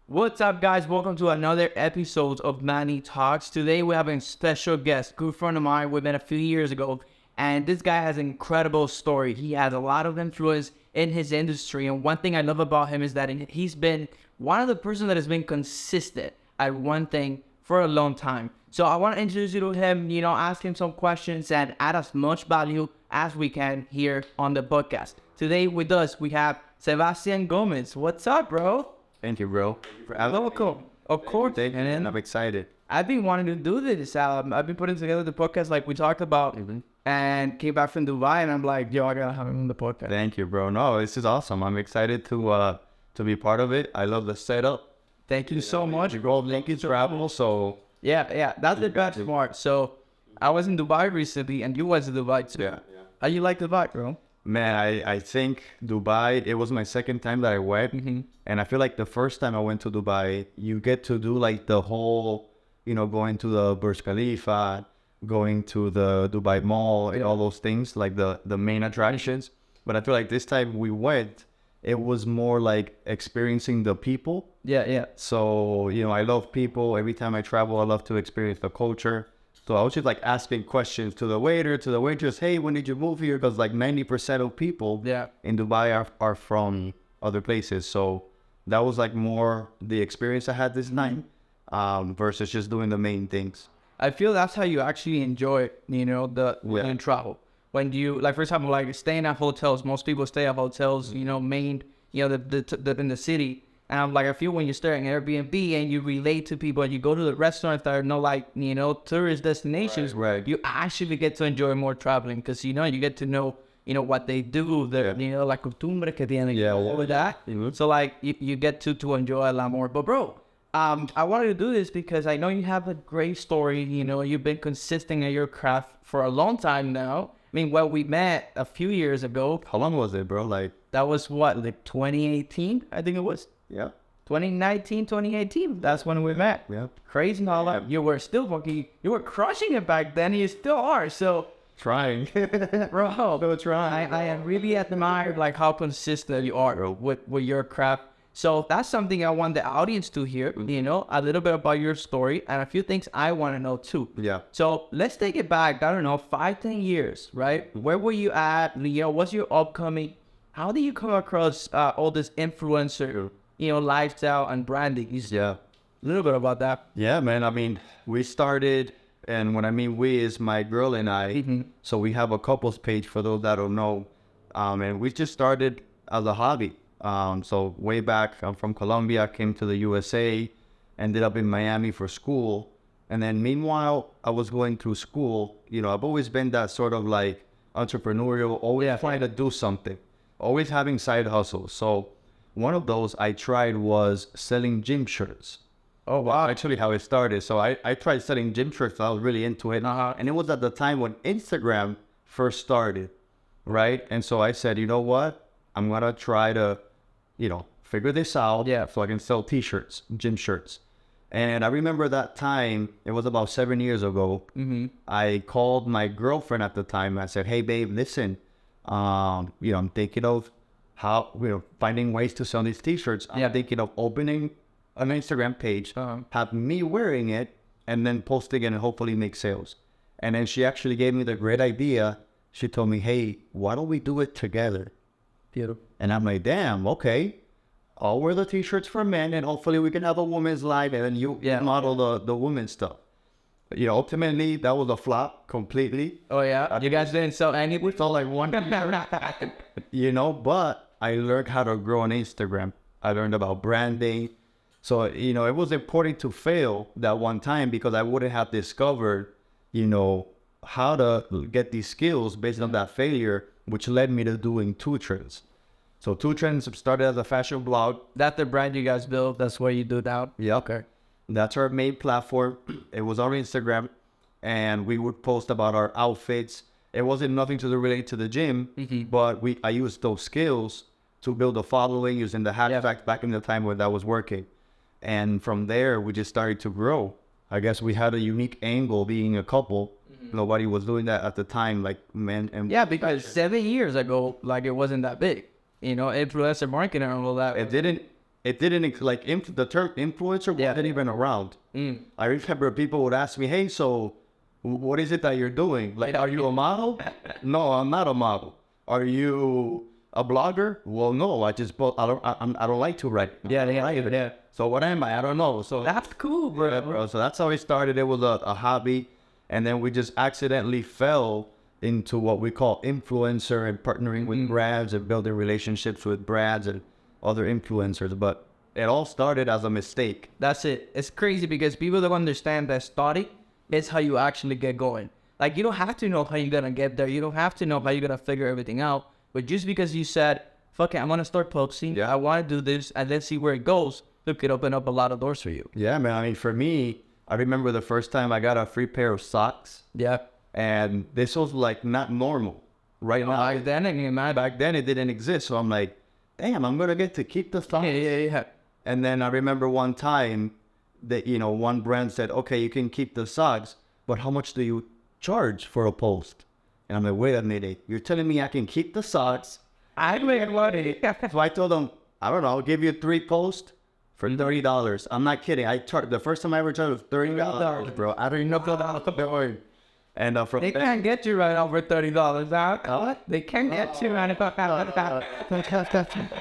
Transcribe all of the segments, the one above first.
What's up, guys? Welcome to another episode of Manny Talks. Today we have a special guest, good friend of mine. We met a few years ago, and this guy has an incredible story. He has a lot of influence in his industry, and one thing I love about him is that he's been one of the person that has been consistent at one thing for a long time. So I want to introduce you to him, ask him some questions and add as much value as we can here on the podcast. Today with us, we have Sebastian Gomez. What's up, bro? Thank you, bro. Welcome. Of course. And I'm excited. I've been wanting to do this. I've been putting together the podcast like we talked about and came back from Dubai, and I'm like, yo, I gotta have him on the podcast. Thank you, bro. No, this is awesome. I'm excited to be part of it. I love the setup. Thank you so much. You go link you travel, so Yeah, that's the best part. So I was in Dubai recently, and you was in Dubai too. yeah. How you like Dubai, bro? Man, I think Dubai, it was my second time that I went. And I feel like the first time I went to Dubai, you get to do like the whole, going to the Burj Khalifa, going to the Dubai Mall, and all those things, like the main attractions. But I feel like this time we went, it was more like experiencing the people. Yeah. So, I love people. Every time I travel, I love to experience the culture. So I was just like asking questions to the waiter, to the waitress, hey, when did you move here? Because like 90% of people in Dubai are from other places. So that was like more the experience I had this night versus just doing the main things. I feel that's how you actually enjoy, the travel. When you, like, for example, like staying at hotels, most people stay at hotels, main, in the city. And I'm like, I feel when you're staying at Airbnb and you relate to people and you go to the restaurants that are not like, tourist destinations, right. You actually get to enjoy more traveling because, you get to know, what they do, their, like costumbre que tienen, all of that. So like you get to enjoy a lot more. But bro, I wanted to do this because I know you have a great story. You've been consistent at your craft for a long time now. I mean, we met a few years ago. How long was it, bro? Like that was what, like 2018, I think it was. Yeah. 2019, 2018. That's when we met. Yeah. Crazy how like you were still fucking, you were crushing it back then. You still are. So trying. bro, I really admire like how consistent you are with your craft. So that's something I want the audience to hear, a little bit about your story and a few things I want to know too. Yeah. So let's take it back, I don't know, 5-10 years, right? Where were you at? What's your upcoming? How did you come across all this influencer, lifestyle and branding? Yeah. A little bit about that. Yeah, man. I mean, we started, and when I mean we is my girl and I. So we have a couples page for those that don't know. And we just started as a hobby. So way back, I'm from Colombia, came to the USA, ended up in Miami for school. And then meanwhile, I was going through school. I've always been that sort of like entrepreneurial, always trying to do something, always having side hustles. So one of those I tried was selling gym shirts. Oh, wow. That's actually how it started. So I tried selling gym shirts. I was really into it. And it was at the time when Instagram first started, right? And so I said, you know what? I'm going to try to, figure this out so I can sell t-shirts, gym shirts. And I remember that time, it was about 7 years ago. I called my girlfriend at the time. I said, hey, babe, listen, I'm thinking of how, finding ways to sell these t-shirts. I'm thinking of opening an Instagram page, have me wearing it, and then posting it and hopefully make sales. And then she actually gave me the great idea. She told me, hey, why don't we do it together? Beautiful. And I'm like, damn, okay. I'll wear the t-shirts for men and hopefully we can have a women's line and then you model the women's stuff. But, ultimately that was a flop completely. Oh yeah? You guys didn't sell any? We felt like one. But I learned how to grow on Instagram. I learned about branding. So, it was important to fail that one time because I wouldn't have discovered, how to get these skills based on that failure, which led me to doing Two Trends. So Two Trends started as a fashion blog. That's the brand you guys built. That's what you do now. Yeah. Okay. That's our main platform. It was on Instagram, and we would post about our outfits. It wasn't nothing to relate to the gym, but I used those skills to build a following using the hashtags back in the time when that was working. And from there, we just started to grow. I guess we had a unique angle being a couple. Nobody was doing that at the time, like men and because 7 years ago, like it wasn't that big. Influencer marketing and all that. It it didn't the term influencer wasn't even around. I remember people would ask me, "Hey, so what is it that you're doing? Like, are you a model?" No, I'm not a model. Are you a blogger? Well, no, I don't like to write. Yeah. So what am I? I don't know. So That's cool, bro. yeah, bro. So that's how it started. It was a hobby, and then we just accidentally fell into what we call influencer and partnering with brands and building relationships with brands and other influencers. But it all started as a mistake. That's it. It's crazy because people don't understand that starting is how you actually get going. Like, you don't have to know how you're gonna get there. You don't have to know how you're gonna figure everything out. But just because you said, fuck it, I'm gonna start posting, I want to do this, and let's see where it goes, it could open up a lot of doors for you. Yeah, man. I mean, for me, I remember the first time I got a free pair of socks. Yeah. And this was like not normal right now. Back then it didn't exist. So I'm like, damn, I'm going to get to keep the socks. Yeah. And then I remember one time that, one brand said, okay, you can keep the socks, but how much do you charge for a post? And I'm like, wait a minute, you're telling me I can keep the socks? I make money. So I told them, I don't know, I'll give you 3 posts for $30. I'm not kidding. The first time I ever charged was $30, bro. I don't even know that. And they can't get you right over $30, huh? They can't get you right about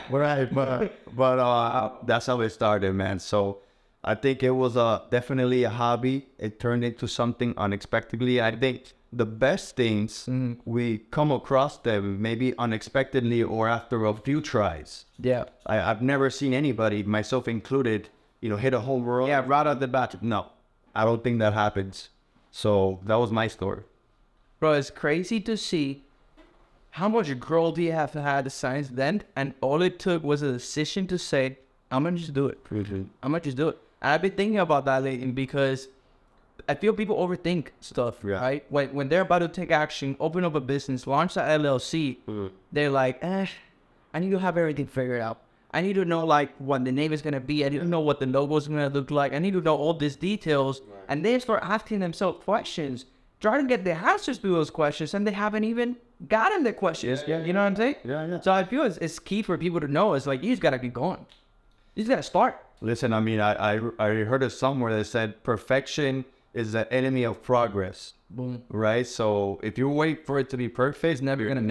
right, but that's how it started, man. So I think it was definitely a hobby. It turned into something unexpectedly. I think the best things we come across them maybe unexpectedly or after a few tries. Yeah, I've never seen anybody, myself included, hit a home run. Yeah, right out the bat. No, I don't think that happens. So that was my story. Bro, it's crazy to see how much growth you have had since then, and all it took was a decision to say, I'm gonna just do it. I'm gonna just do it. And I've been thinking about that lately because I feel people overthink stuff, right? When they're about to take action, open up a business, launch an LLC, they're like, I need to have everything figured out. I need to know what the name is gonna be. I need to know what the logo is gonna look like. I need to know all these details. And they start asking themselves questions, trying to get the answers to those questions, and they haven't even gotten the questions. You know what I'm saying? Yeah. So I feel it's key for people to know. It's like, you just gotta keep going. You just gotta start. Listen, I mean, I heard it somewhere that said perfection is the enemy of progress. Boom. Right? So if you wait for it to be perfect, it's never gonna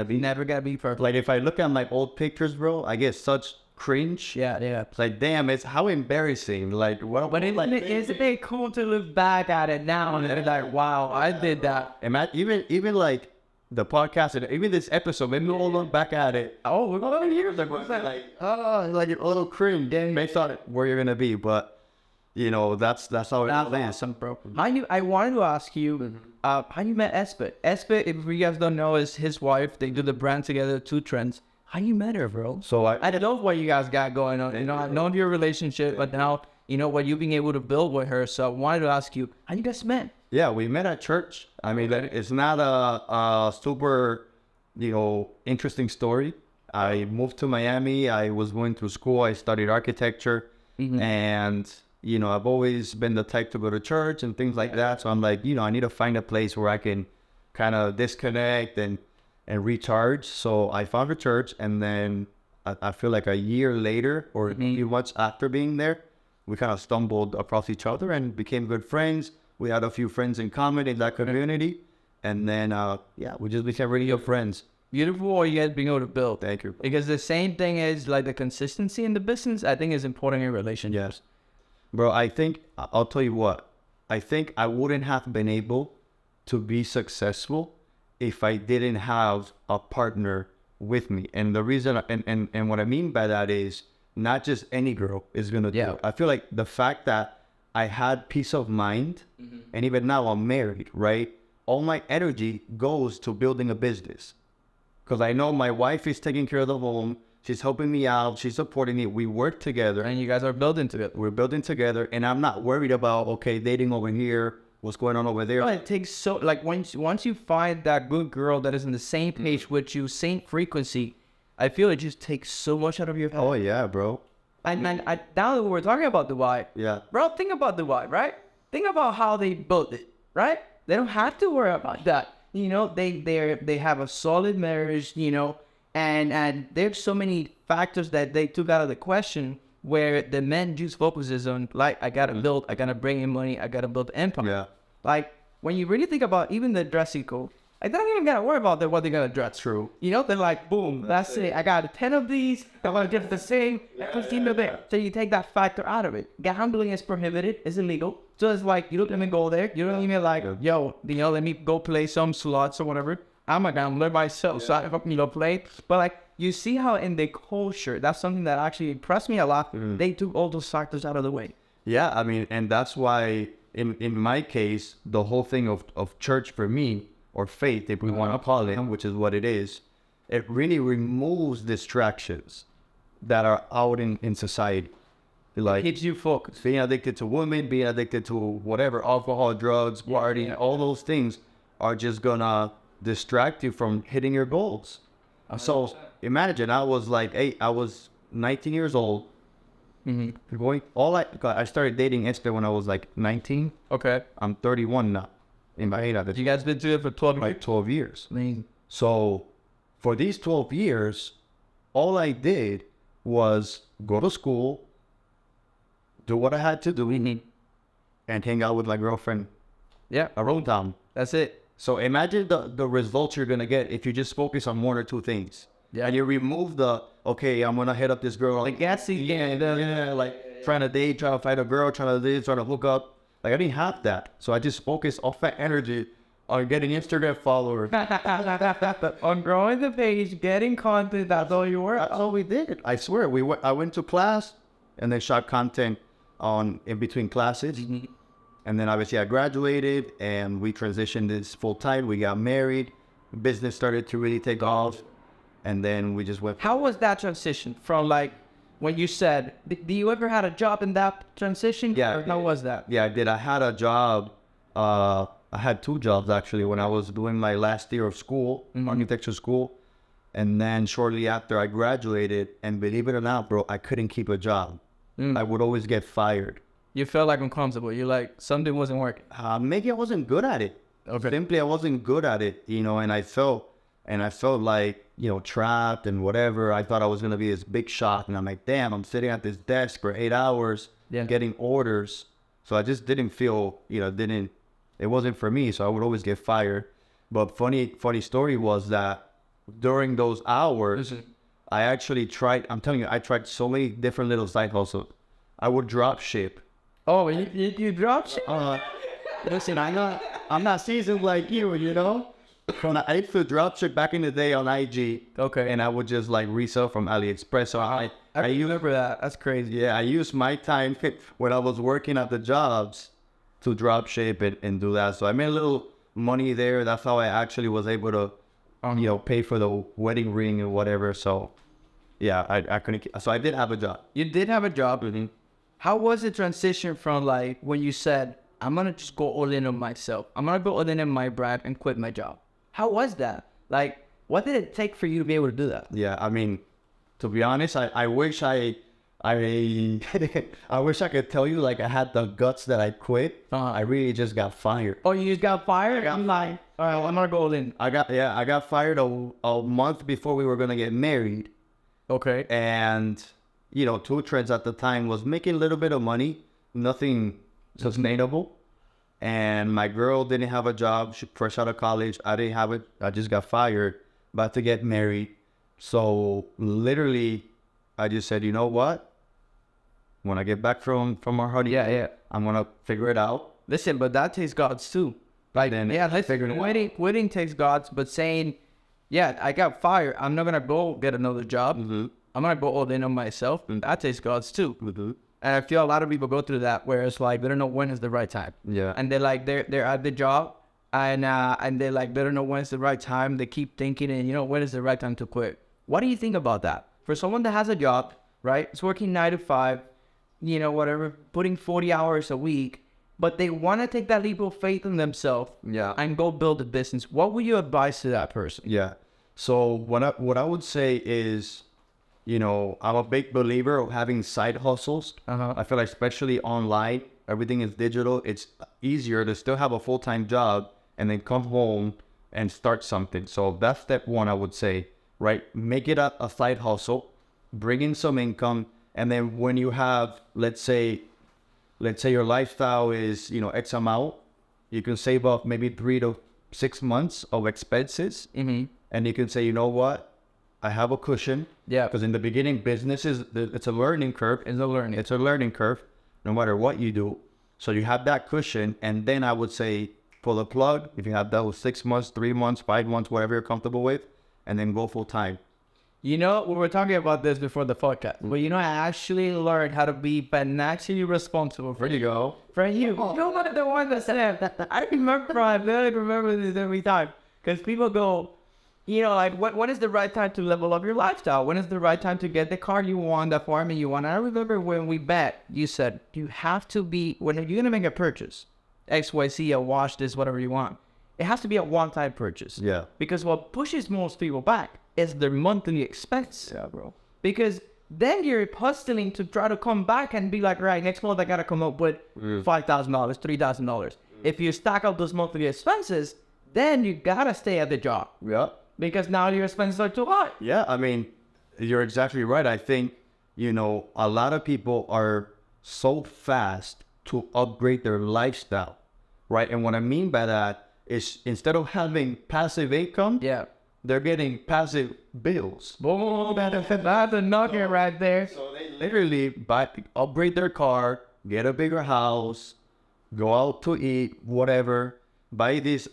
be perfect. Like if I look at my old pictures, bro, I get such cringe. Yeah. It's like, damn, it's how embarrassing. Like, what? But isn't it cool to look back at it now and it's like, wow, I did that. Even like the podcast and even this episode, maybe we'll look back at it. Oh, we're going years ago. Like a little cringe based on where you're gonna be, but that's how it is. Bro. I wanted to ask you, how you met Espe? Espe, if you guys don't know, is his wife. They do the brand together, Two Trends. How you met her, bro? So I love what you guys got going on. I've known your relationship, but now what you've been able to build with her. So I wanted to ask you, how you guys met? Yeah, we met at church. I mean, it's not a super, interesting story. I moved to Miami. I was going through school. I studied architecture, and I've always been the type to go to church and things like that. So I'm like, I need to find a place where I can kind of disconnect and recharge. So I found a church, and then I feel like a year later or a few months after being there, we kind of stumbled across each other and became good friends. We had a few friends in common in that community, and then we just became really good friends. Beautiful what you guys being able to build. Thank you. Because the same thing is like the consistency in the business, I think is important in relationships. Yes. Bro, I think, I'll tell you what, I think I wouldn't have been able to be successful if I didn't have a partner with me. And the reason, and what I mean by that is not just any girl is going to do it. I feel like the fact that I had peace of mind, and even now I'm married, right? All my energy goes to building a business. Because I know my wife is taking care of the home. She's helping me out. She's supporting me. We work together. And you guys are building together. We're building together. And I'm not worried about, dating over here, what's going on over there. It takes once you find that good girl that is on the same page with you, same frequency, I feel it just takes so much out of your head. Oh, yeah, bro. And now that we're talking about Dubai, bro, think about Dubai, right? Think about how they built it, right? They don't have to worry about that. They have a solid marriage, and there's so many factors that they took out of the question where the men just focuses on like, I gotta bring in money, I gotta build empire. Yeah. Like when you really think about even the dressing code, like they don't even gotta worry about what they're gonna dress. True. You know, they're like, boom, that's it. I got 10 of these. I'm gonna get the same. So you take that factor out of it. Gambling is prohibited. It's illegal. So it's like you don't even go there. You don't even like, yo, let me go play some slots or whatever. I'm a gambler myself, so I fucking play. But like you see how in the culture, that's something that actually impressed me a lot. They took all those factors out of the way. Yeah, I mean, and that's why in my case, the whole thing of church for me, or faith, if we want to call it, which is what it is, it really removes distractions that are out in society. Like Keeps you focused. being addicted to women, being addicted to whatever, alcohol, drugs, partying, all those things are just gonna distract you from hitting your goals. So imagine I was 19 years old. I started dating Esther when I was like 19. Okay. I'm 31 now. In my You guys been doing it for 12 years? 12 years. Amazing. So for these 12 years, all I did was go to school, do what I had to do, and hang out with my girlfriend Yeah. around town. That's it. So imagine the results you're going to get if you just focus on one or two things. Yeah. And you remove okay, I'm going to hit up this girl. Like, like trying to date, trying to find a girl, trying to hook up. Like, I didn't have that. So I just focused all that energy on getting Instagram followers. On growing the page, getting content, that's all you were. That's all we did. I swear. I went to class and then shot content in between classes. And then obviously I graduated and we transitioned this full time. We got married. Business started to really take off. And then we just went. How was that transition from like when you said, do you ever had a job in that transition? Yeah. Or how was that? Yeah, I did. I had a job. I had two jobs actually when I was doing my last year of school, architecture school. And then shortly after I graduated, and believe it or not, bro, I couldn't keep a job. I would always get fired. You felt like uncomfortable. You're like, something wasn't working. Maybe I wasn't good at it. Okay. Simply, I wasn't good at it, and I felt like, trapped and whatever. I thought I was going to be this big shot. And I'm like, damn, I'm sitting at this desk for 8 hours getting orders. So I just didn't feel, it wasn't for me. So I would always get fired. But funny story was that during those hours, I actually tried, I'm telling you, I tried so many different little side hustles. I would drop ship. Oh, you dropped shit? Listen, I'm not seasoned like you, I used to drop ship back in the day on IG. Okay. And I would just resell from AliExpress. So I remember that. That's crazy. Yeah, I used my time when I was working at the jobs to drop ship and do that. So I made a little money there. That's how I actually was able to, pay for the wedding ring or whatever. So yeah, I couldn't. So I did have a job. You did have a job. How was the transition from like when you said, I'm going to just go all in on myself. I'm going to go all in on my brand and quit my job. How was that? Like, what did it take for you to be able to do that? Yeah, I mean, to be honest, I wish I wish I could tell you like I had the guts that I quit. I really just got fired. Oh, you just got fired? I'm like, all right, I'm gonna go all in. I got fired a month before we were gonna get married. Okay. And Two Trends at the time was making a little bit of money, nothing sustainable. And my girl didn't have a job. She fresh out of college. I didn't have it. I just got fired, about to get married. So literally, I just said, you know what? When I get back from our honeymoon, I'm gonna figure it out. Listen, but that takes guts too. Like, let's figure it out. Quitting takes guts, but saying, I got fired. I'm not gonna go get another job. I'm gonna go all in on myself. That takes guts too. And I feel a lot of people go through that where it's like they don't know when is the right time. Yeah. And they're like they're at the job and they're like they don't know when is the right time. They keep thinking and when is the right time to quit. What do you think about that? For someone that has a job, right? It's working 9 to 5, whatever, putting 40 hours a week, but they want to take that leap of faith in themselves and go build a business. What would you advise to that person? Yeah. So what I would say is, I'm a big believer of having side hustles. I feel like especially online, everything is digital. It's easier to still have a full-time job and then come home and start something. So that's step one, I would say, right? Make it a side hustle, bring in some income, And then when you have, let's say your lifestyle is, X amount, you can save up maybe 3 to 6 months of expenses. And you can say, you know what? I have a cushion. Yeah. Because in the beginning, it's a learning curve. It's a learning curve, no matter what you do. So you have that cushion. And then I would say, pull the plug. If you have those 6 months, 3 months, 5 months, whatever you're comfortable with, and then go full time. We were talking about this before the podcast, but I actually learned how to be financially responsible. There you go. For you. You're one of the ones that said that. I literally remember this every time. Because people go, when is the right time to level up your lifestyle? When is the right time to get the car you want, the apartment you want? And I remember when we met, you said, you have to be, when you're going to make a purchase, XYZ, a watch, this, whatever you want, it has to be a one-time purchase. Yeah. Because what pushes most people back is their monthly expense. Yeah, bro. Because then you're hustling to try to come back and be like, right, next month I got to come up with $5,000, $3,000. If you stack up those monthly expenses, then you got to stay at the job. Yeah. Because now your expenses are too high. Yeah, I mean, you're exactly right. I think, a lot of people are so fast to upgrade their lifestyle, right? And what I mean by that is instead of having passive income, they're getting passive bills. Boom, that's a nugget right there. So they literally upgrade their car, get a bigger house, go out to eat, whatever. Buy these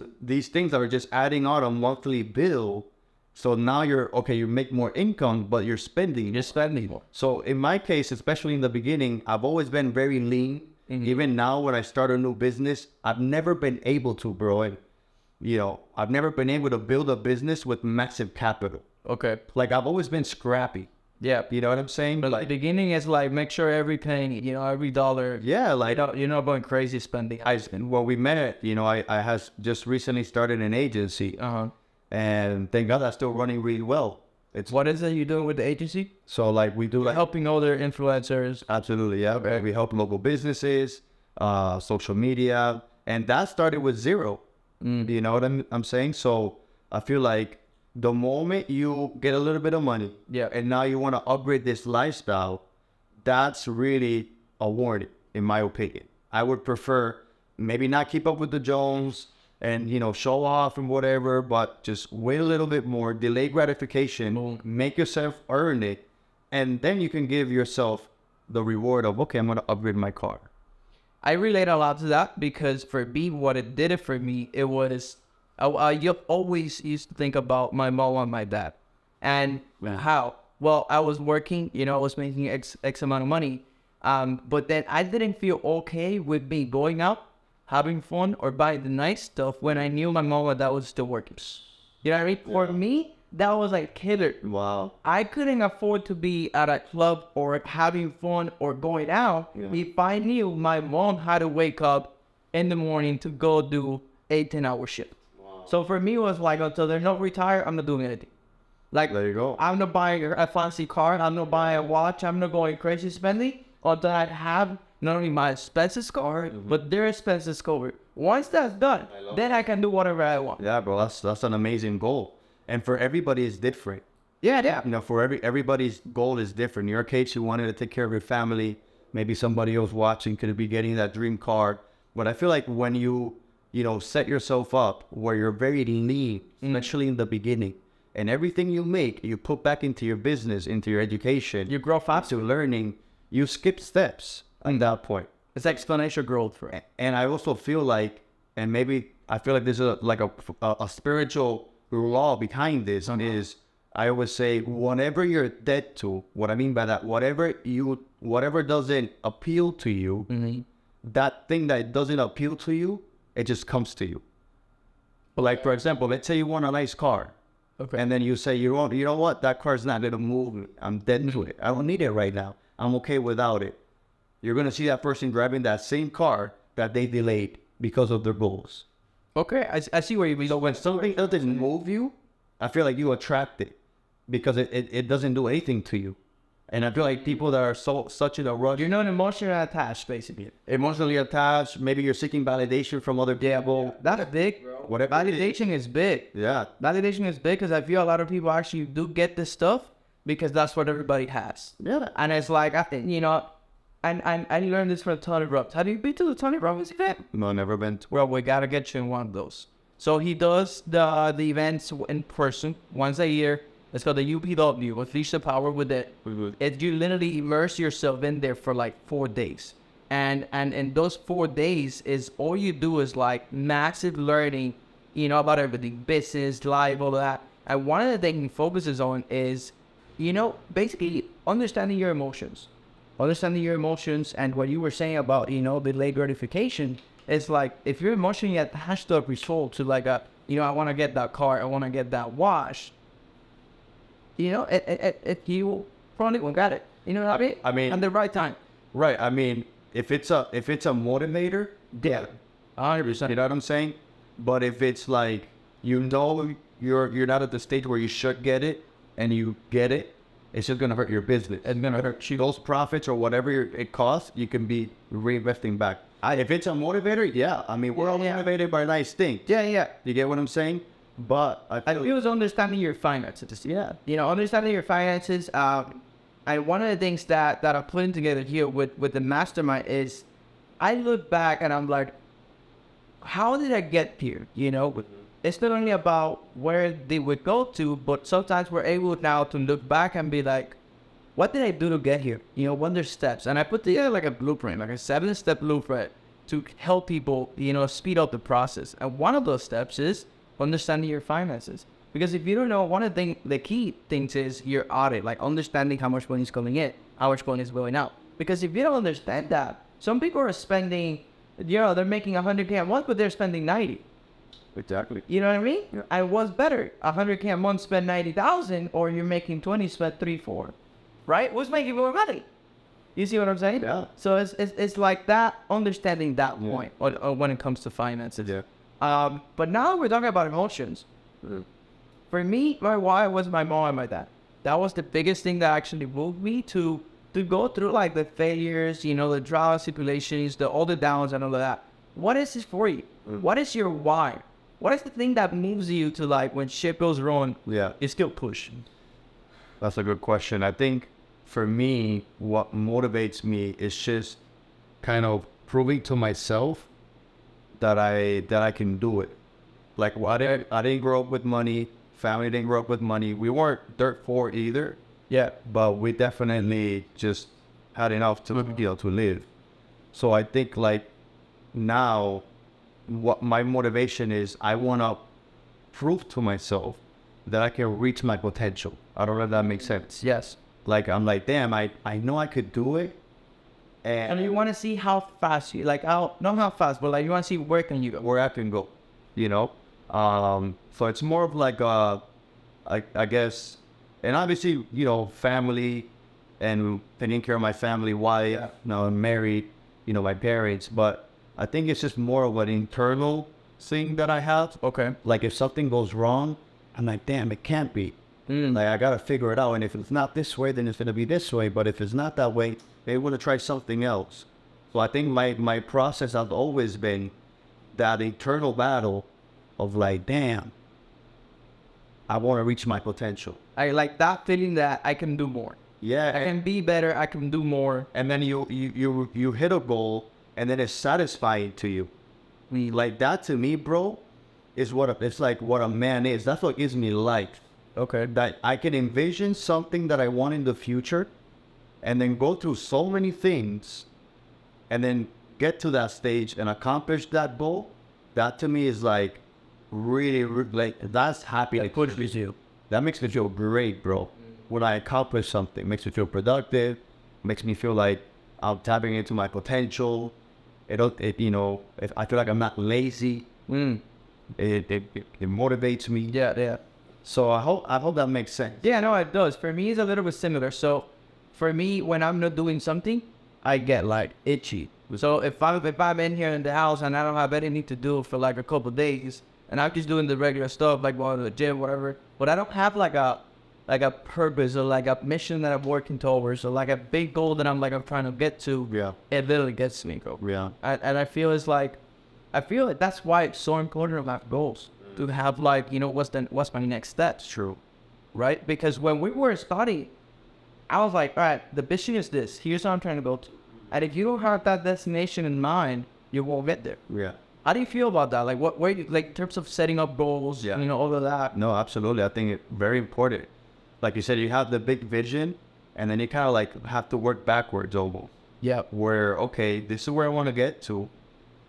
things that are just adding on a monthly bill. So now you make more income, but you're spending. You're spending more. So in my case, especially in the beginning, I've always been very lean. Even now when I start a new business, I've never been able to, bro. And, I've never been able to build a business with massive capital. Okay. Like I've always been scrappy. Yeah. You know what I'm saying? But the beginning is like, make sure every penny, every dollar. Yeah, like you're not going crazy spending. When we met, I has just recently started an agency. And thank God that's still running really well. What is it you're doing with the agency? So like we do like helping other influencers. Absolutely, yeah. Okay. We help local businesses, social media, and that started with zero. You know what I'm saying? So I feel like the moment you get a little bit of money, and now you want to upgrade this lifestyle, that's really a warning, in my opinion. I would prefer maybe not keep up with the Jones and, show off and whatever, but just wait a little bit more, delay gratification, make yourself earn it, and then you can give yourself the reward of, okay, I'm going to upgrade my car. I relate a lot to that because for me, what it did for me, it was, I always used to think about my mom and my dad and how, well, I was working, I was making X amount of money, but then I didn't feel okay with me going out, having fun, or buying the nice stuff when I knew my mom and dad was still working. You know what I mean? For me, that was like killer. Wow. I couldn't afford to be at a club or having fun or going out if I knew my mom had to wake up in the morning to go do 8-10 hour shift. Wow. So for me, it was like, until they're not retired, I'm not doing anything. Like, there you go. I'm not buying a fancy car. I'm not buying a watch. I'm not going crazy spending until I have not only my expenses covered, but their expenses covered. Once that's done, then I can do whatever I want. Yeah, bro, that's an amazing goal. And for everybody, it's different. Yeah. For everybody's goal is different. In your case, you wanted to take care of your family. Maybe somebody else watching could be getting that dream car. But I feel like when you set yourself up where you're very lean, especially in the beginning, and everything you make, you put back into your business, into your education, You grow faster. to learning, you skip steps at that point. It's exponential growth for it. And I also feel like, and maybe I feel like there's a spiritual law behind this is, I always say, whatever you're dead to, what I mean by that, whatever doesn't appeal to you, that thing that doesn't appeal to you, it just comes to you. But like, for example, let's say you want a nice car. Okay. And then you say, you know what, that car's not going to move me. I'm dead to it. I don't need it right now. I'm okay without it. You're going to see that person driving that same car that they delayed because of their goals. Okay, I see where you mean. So when something doesn't move you, I feel like you attract it because it doesn't do anything to you. And I feel like people that are such in a rush. You're not emotionally attached, basically. Emotionally attached. Maybe you're seeking validation from other people. That's big, bro. Validation is big. Yeah. Validation is big because I feel a lot of people actually do get this stuff, because that's what everybody has. Yeah. And it's like, you know, and I learned this from Tony Robbins. Have you been to the Tony Robbins event? No, never been to. Well, we gotta get you in one of those. So he does the events in person once a year. It's called the UPW, Unleash the Power with it. It you literally immerse yourself in there for like 4 days. And in those 4 days is all you do is like massive learning, you know, about everything, business, life, all that. And one of the things he focuses on is, you know, basically understanding your emotions. Understanding your emotions, and what you were saying about, you know, delayed gratification, is like if you're emotionally attached to a result, to like a, you know, I want to get that car, I want to get that watch, you know, you probably won't get it. You know what I mean? I mean, at the right time. Right. I mean, if it's a motivator, Yeah, 100%. you know what I'm saying? But if it's like, you know, you're not at the stage where you should get it, and you get it, it's just gonna hurt your business. It's gonna hurt you. Those profits or whatever it costs, you can be reinvesting back. If it's a motivator, yeah. I mean, we're all motivated by nice things. Yeah. You get what I'm saying? But I It was understanding your finances. Yeah. You know, understanding your finances. And one of the things that I'm putting together here with the mastermind is, I look back and I'm like, how did I get here? You know, it's not only about where they would go to, but sometimes we're able now to look back and be like, what did I do to get here? You know, what are the steps? And I put together like a blueprint, like a 7-step blueprint to help people, you know, speed up the process. And one of those steps is understanding your finances. Because if you don't know, one of the key things is your audit, like understanding how much money is coming in, how much money is going out. Because if you don't understand that, some people are spending, you know, they're making 100K a month, but they're spending 90. Exactly. You know what I mean? Yeah. And what's better, 100K a month, spend 90,000, or you're making 20, spend 3, 4, right? What's making more money? You see what I'm saying? Yeah. So it's like that, understanding that point when it comes to finances. Yeah. But now we're talking about emotions. For me, my why was my mom and my dad. That was the biggest thing that actually moved me to go through like the failures, you know, the trials, stipulations, all the downs and all of that. What is this for you? What is your why? What is the thing that moves you to, like, when shit goes wrong, you still push? That's a good question. I think for me, what motivates me is just kind of proving to myself that I can do it. Like, I didn't grow up with money. Family didn't grow up with money. We weren't dirt poor either. Yeah. But we definitely just had enough to, you know, to live. So I think, like, now what my motivation is, I want to prove to myself that I can reach my potential. I don't know if that makes sense. Yes. Like, I'm like, damn, I know I could do it. And you want to see how fast you, like, not how fast, but like you want to see where can you go. Where I can go, you know? So it's more of like, I guess, and obviously, you know, family and taking care of my family while, you know, I'm married, you know, my parents, but I think it's just more of an internal thing that I have. Okay. Like, if something goes wrong, I'm like, damn, it can't be. Like, I got to figure it out. And if it's not this way, then it's going to be this way. But if it's not that way, they want to try something else. So I think my process has always been that internal battle of like, damn, I want to reach my potential. I like that feeling that I can do more. Yeah. I can be better. I can do more. And then you hit a goal, and then it's satisfying to you. Like, that to me, bro, is it's like what a man is. That's what gives me life. Okay. That I can envision something that I want in the future, and then go through so many things, and then get to that stage and accomplish that goal. That to me is like really, like, that's happy. That pushes you. That makes me feel great, bro. When I accomplish something, makes me feel productive, makes me feel like I'm tapping into my potential. You know, if I feel like I'm not lazy. It motivates me. Yeah. So I hope that makes sense. Yeah, no, it does. For me, it's a little bit similar. So for me, when I'm not doing something, I get like itchy. So if I'm in here in the house and I don't have anything to do for like a couple of days, and I'm just doing the regular stuff like going to the gym, whatever, but I don't have like a purpose or like a mission that I'm working towards or like a big goal that I'm trying to get to. Yeah. It literally gets me, bro. Yeah. And I feel like that's why it's so important to have goals. To have, like, you know, what's my next step. It's true. right? Because when we were studying, I was like, all right, the vision is this. Here's what I'm trying to go to. And if you don't have that destination in mind, you won't get there. Yeah. How do you feel about that? Like, where you, like, in terms of setting up goals, Yeah. all of that? No, absolutely. I think it's very important. Like you said, you have the big vision, and then you kind of like have to work backwards almost. Yeah. Where, okay, this is where I want to get to.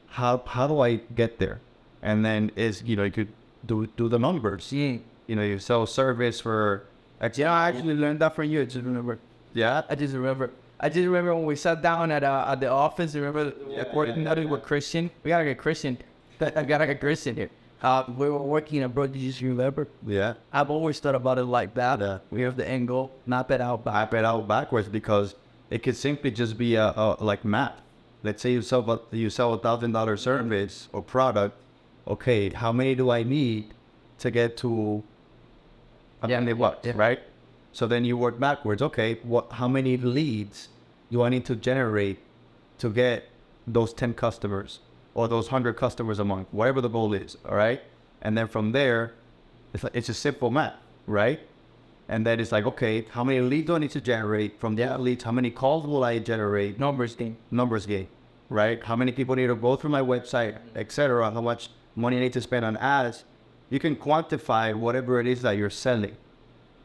How do I get there? And then you could do the numbers. Yeah. You sell service for X. Yeah, I actually learned that from you. I just remember. Yeah. I just remember when we sat down at the office. Remember working out with Christian? We gotta get Christian. I gotta get Christian here. We were working at Bro. Did you just remember? Yeah. I've always thought about it like that. Yeah. We have the end goal, map it out Backwards, because it could simply just be a like math. Let's say you sell $1,000 service or product. Okay, how many do I need to get to right? So then you work backwards. Okay, how many leads do I need to generate to get those 10 customers or those 100 customers a month, whatever the goal is, all right? And then from there, it's a simple math, right? And then it's like, okay, how many leads do I need to generate? From that leads, how many calls will I generate? Numbers game, right? How many people need to go through my website, etc. How much money I need to spend on ads? You can quantify whatever it is that you're selling,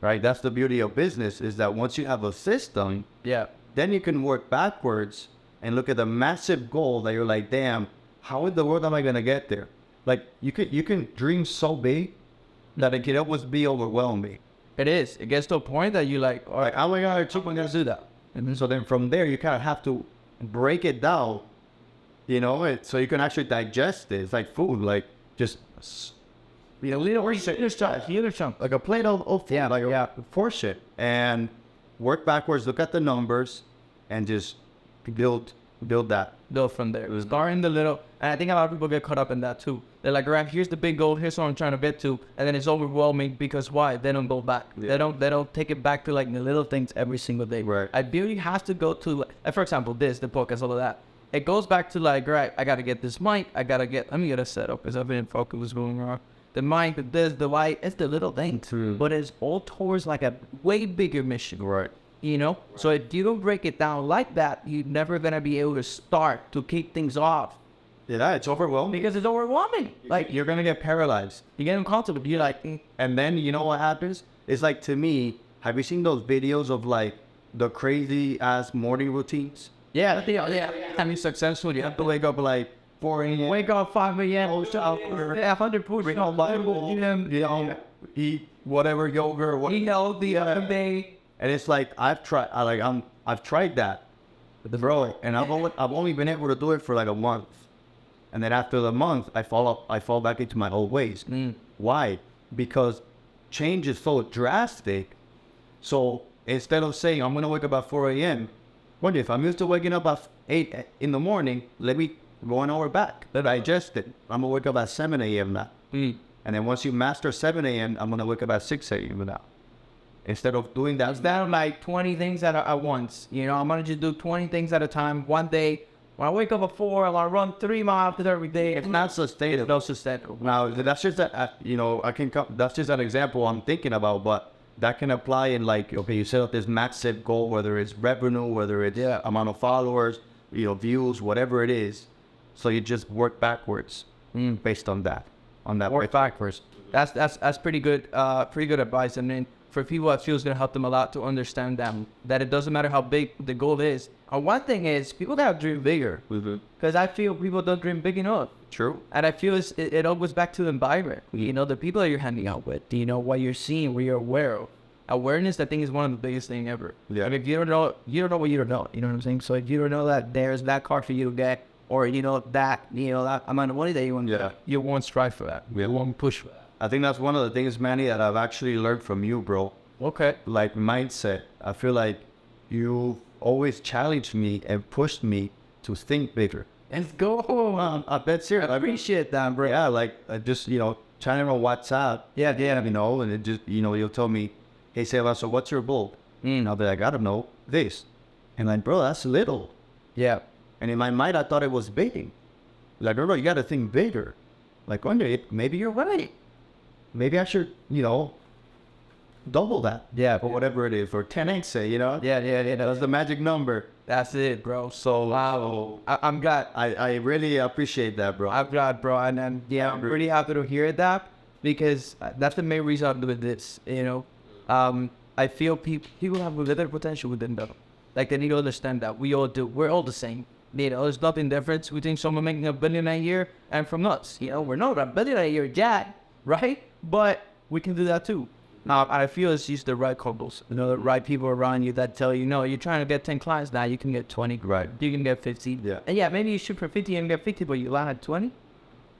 right? That's the beauty of business, is that once you have a system, then you can work backwards and look at the massive goal that you're like, damn, how in the world am I gonna get there? Like you can dream so big that it can almost be overwhelming. It is. It gets to a point that you're like, all right, how am I gonna do that? And so then from there, you kind of have to break it down, so you can actually digest it. It's like food, like just, little chunk, like a plate of food, a portion, and work backwards, look at the numbers, and just build that. Build from there. Start in the little, and I think a lot of people get caught up in that too. They're like, right, here's the big goal, here's what I'm trying to get to, and then it's overwhelming because why? They don't go back. Yeah. They don't take it back to like the little things every single day. Right. I really have to go to, like, for example, the podcast, all of that. It goes back to like, right, I gotta get this mic, let me get a setup because I've been focused what's going wrong. The mic, the light, it's the little things, but it's all towards like a way bigger mission. Right. So if you don't break it down like that, you're never gonna be able to start to kick things off. Yeah, it's overwhelming. Because it's overwhelming. Like you're gonna get paralyzed. You get uncomfortable. You're like, and then you know what happens? It's like, to me, have you seen those videos of like the crazy ass morning routines? Yeah. I mean, successful. You have to wake up like 4 a.m. Wake up 5 a.m. 100 food. Eat whatever yogurt. Eat healthy day. And it's like I've tried that, bro, and I've only been able to do it for like a month, and then after the month I fall back into my old ways. Why? Because change is so drastic. So instead of saying I'm gonna wake up at 4 a.m., what if I'm used to waking up at 8 in the morning? Let me go an hour back. Let me digest it. I'm gonna wake up at 7 a.m. now, and then once you master 7 a.m., I'm gonna wake up at 6 a.m. now. Instead of doing that, instead of like 20 things at once, I'm gonna just do 20 things at a time. One day, when I wake up at 4, I'll run 3 miles every day. It's not sustainable. No sustainable. Now that's just that's just an example I'm thinking about, but that can apply in like, okay, you set up this massive goal, whether it's revenue, whether it's amount of followers, views, whatever it is. So you just work backwards based on that. Work backwards. That's pretty good. Pretty good advice. I mean, for people, I feel it's going to help them a lot to understand that it doesn't matter how big the goal is. One thing is, people got to dream bigger. Because I feel people don't dream big enough. True. And I feel it all goes back to the environment. The people that you're hanging out with, what you're seeing, what you're aware of. Awareness, I think, is one of the biggest things ever. Yeah. I mean, if you don't know what you don't know. You know what I'm saying? So if you don't know that there's that car for you to get, or that amount of money that you want, you won't strive for that. You won't push for that. I think that's one of the things, Manny, that I've actually learned from you, bro. Okay. Like mindset. I feel like you always challenged me and pushed me to think bigger. Let's go. I bet serious. I appreciate that, bro. Yeah, like just chatting on WhatsApp. Yeah. And it just you'll tell me, hey, Sebastian, so what's your goal? I'll be like, I don't know, this. And like, bro, that's little. Yeah. And in my mind, I thought it was big. Like, no, you got to think bigger. Like, maybe you're right. Maybe I should, double that. Yeah. Or whatever it is, or 10x, say, you know? Yeah. That's the magic number. That's it, bro. So wow, I'm glad. I really appreciate that, bro. I'm glad, bro, and yeah, I'm really happy to hear that because that's the main reason I'm doing this. You know, I feel people have little potential within them. Like they need to understand that we all do. We're all the same. You know, there's nothing different between someone making $1 billion a year and from us. You know, we're not $1 billion a year, Jack, right? But we can do that too. I feel it's just the right couples, you know, the right people around you that tell you, no, you're trying to get 10 clients now, you can get 20. Right. You can get 50. Yeah. And yeah, maybe you shoot for 50 and get 50, but you land at 20.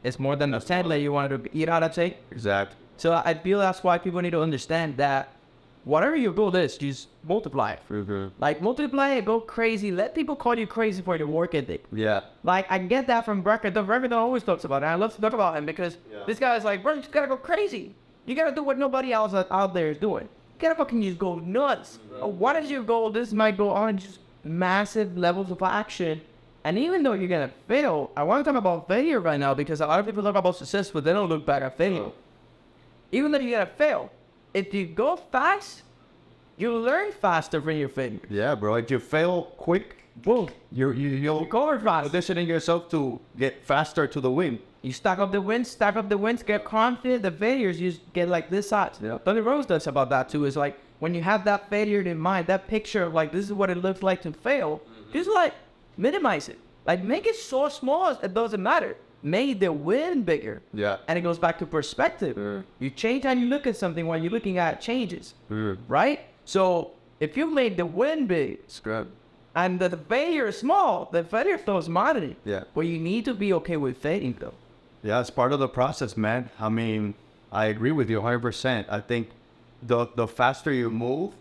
It's more than the 10 that you wanted to, you know what I'm saying? Exactly. So I feel that's why people need to understand that whatever your goal is, just multiply it. Mm-hmm. Like multiply it, go crazy. Let people call you crazy for your work ethic. Yeah. Like I get that from Brecker. The Brecker always talks about it. I love to talk about him because this guy is like, bro, you just gotta go crazy. You gotta do what nobody else out there is doing. You gotta fucking just go nuts. What is your goal? This might go on just massive levels of action. And even though you're gonna fail, I want to talk about failure right now because a lot of people talk about success, but they don't look back at failure. Even though you're gonna fail, if you go fast, you learn faster from your failure. Yeah, bro. If you fail quick, boom, you'll Go fast. positioning yourself to get faster to the win. You stack up the wins, get confident. The failures, you just get like this size. Yeah. Tony Rose does about that too. Is like when you have that failure in mind, that picture of like this is what it looks like to fail. Just like minimize it, like make it so small it doesn't matter. Make the win bigger. Yeah. And it goes back to perspective. You change how you look at something when you're looking at it changes, right? So if you made the win big, Scrub. and the failure is small, the failure feels moderate. Yeah. But you need to be okay with failing though. Yeah, it's part of the process, man. I mean, I agree with you 100%. I think the faster you move,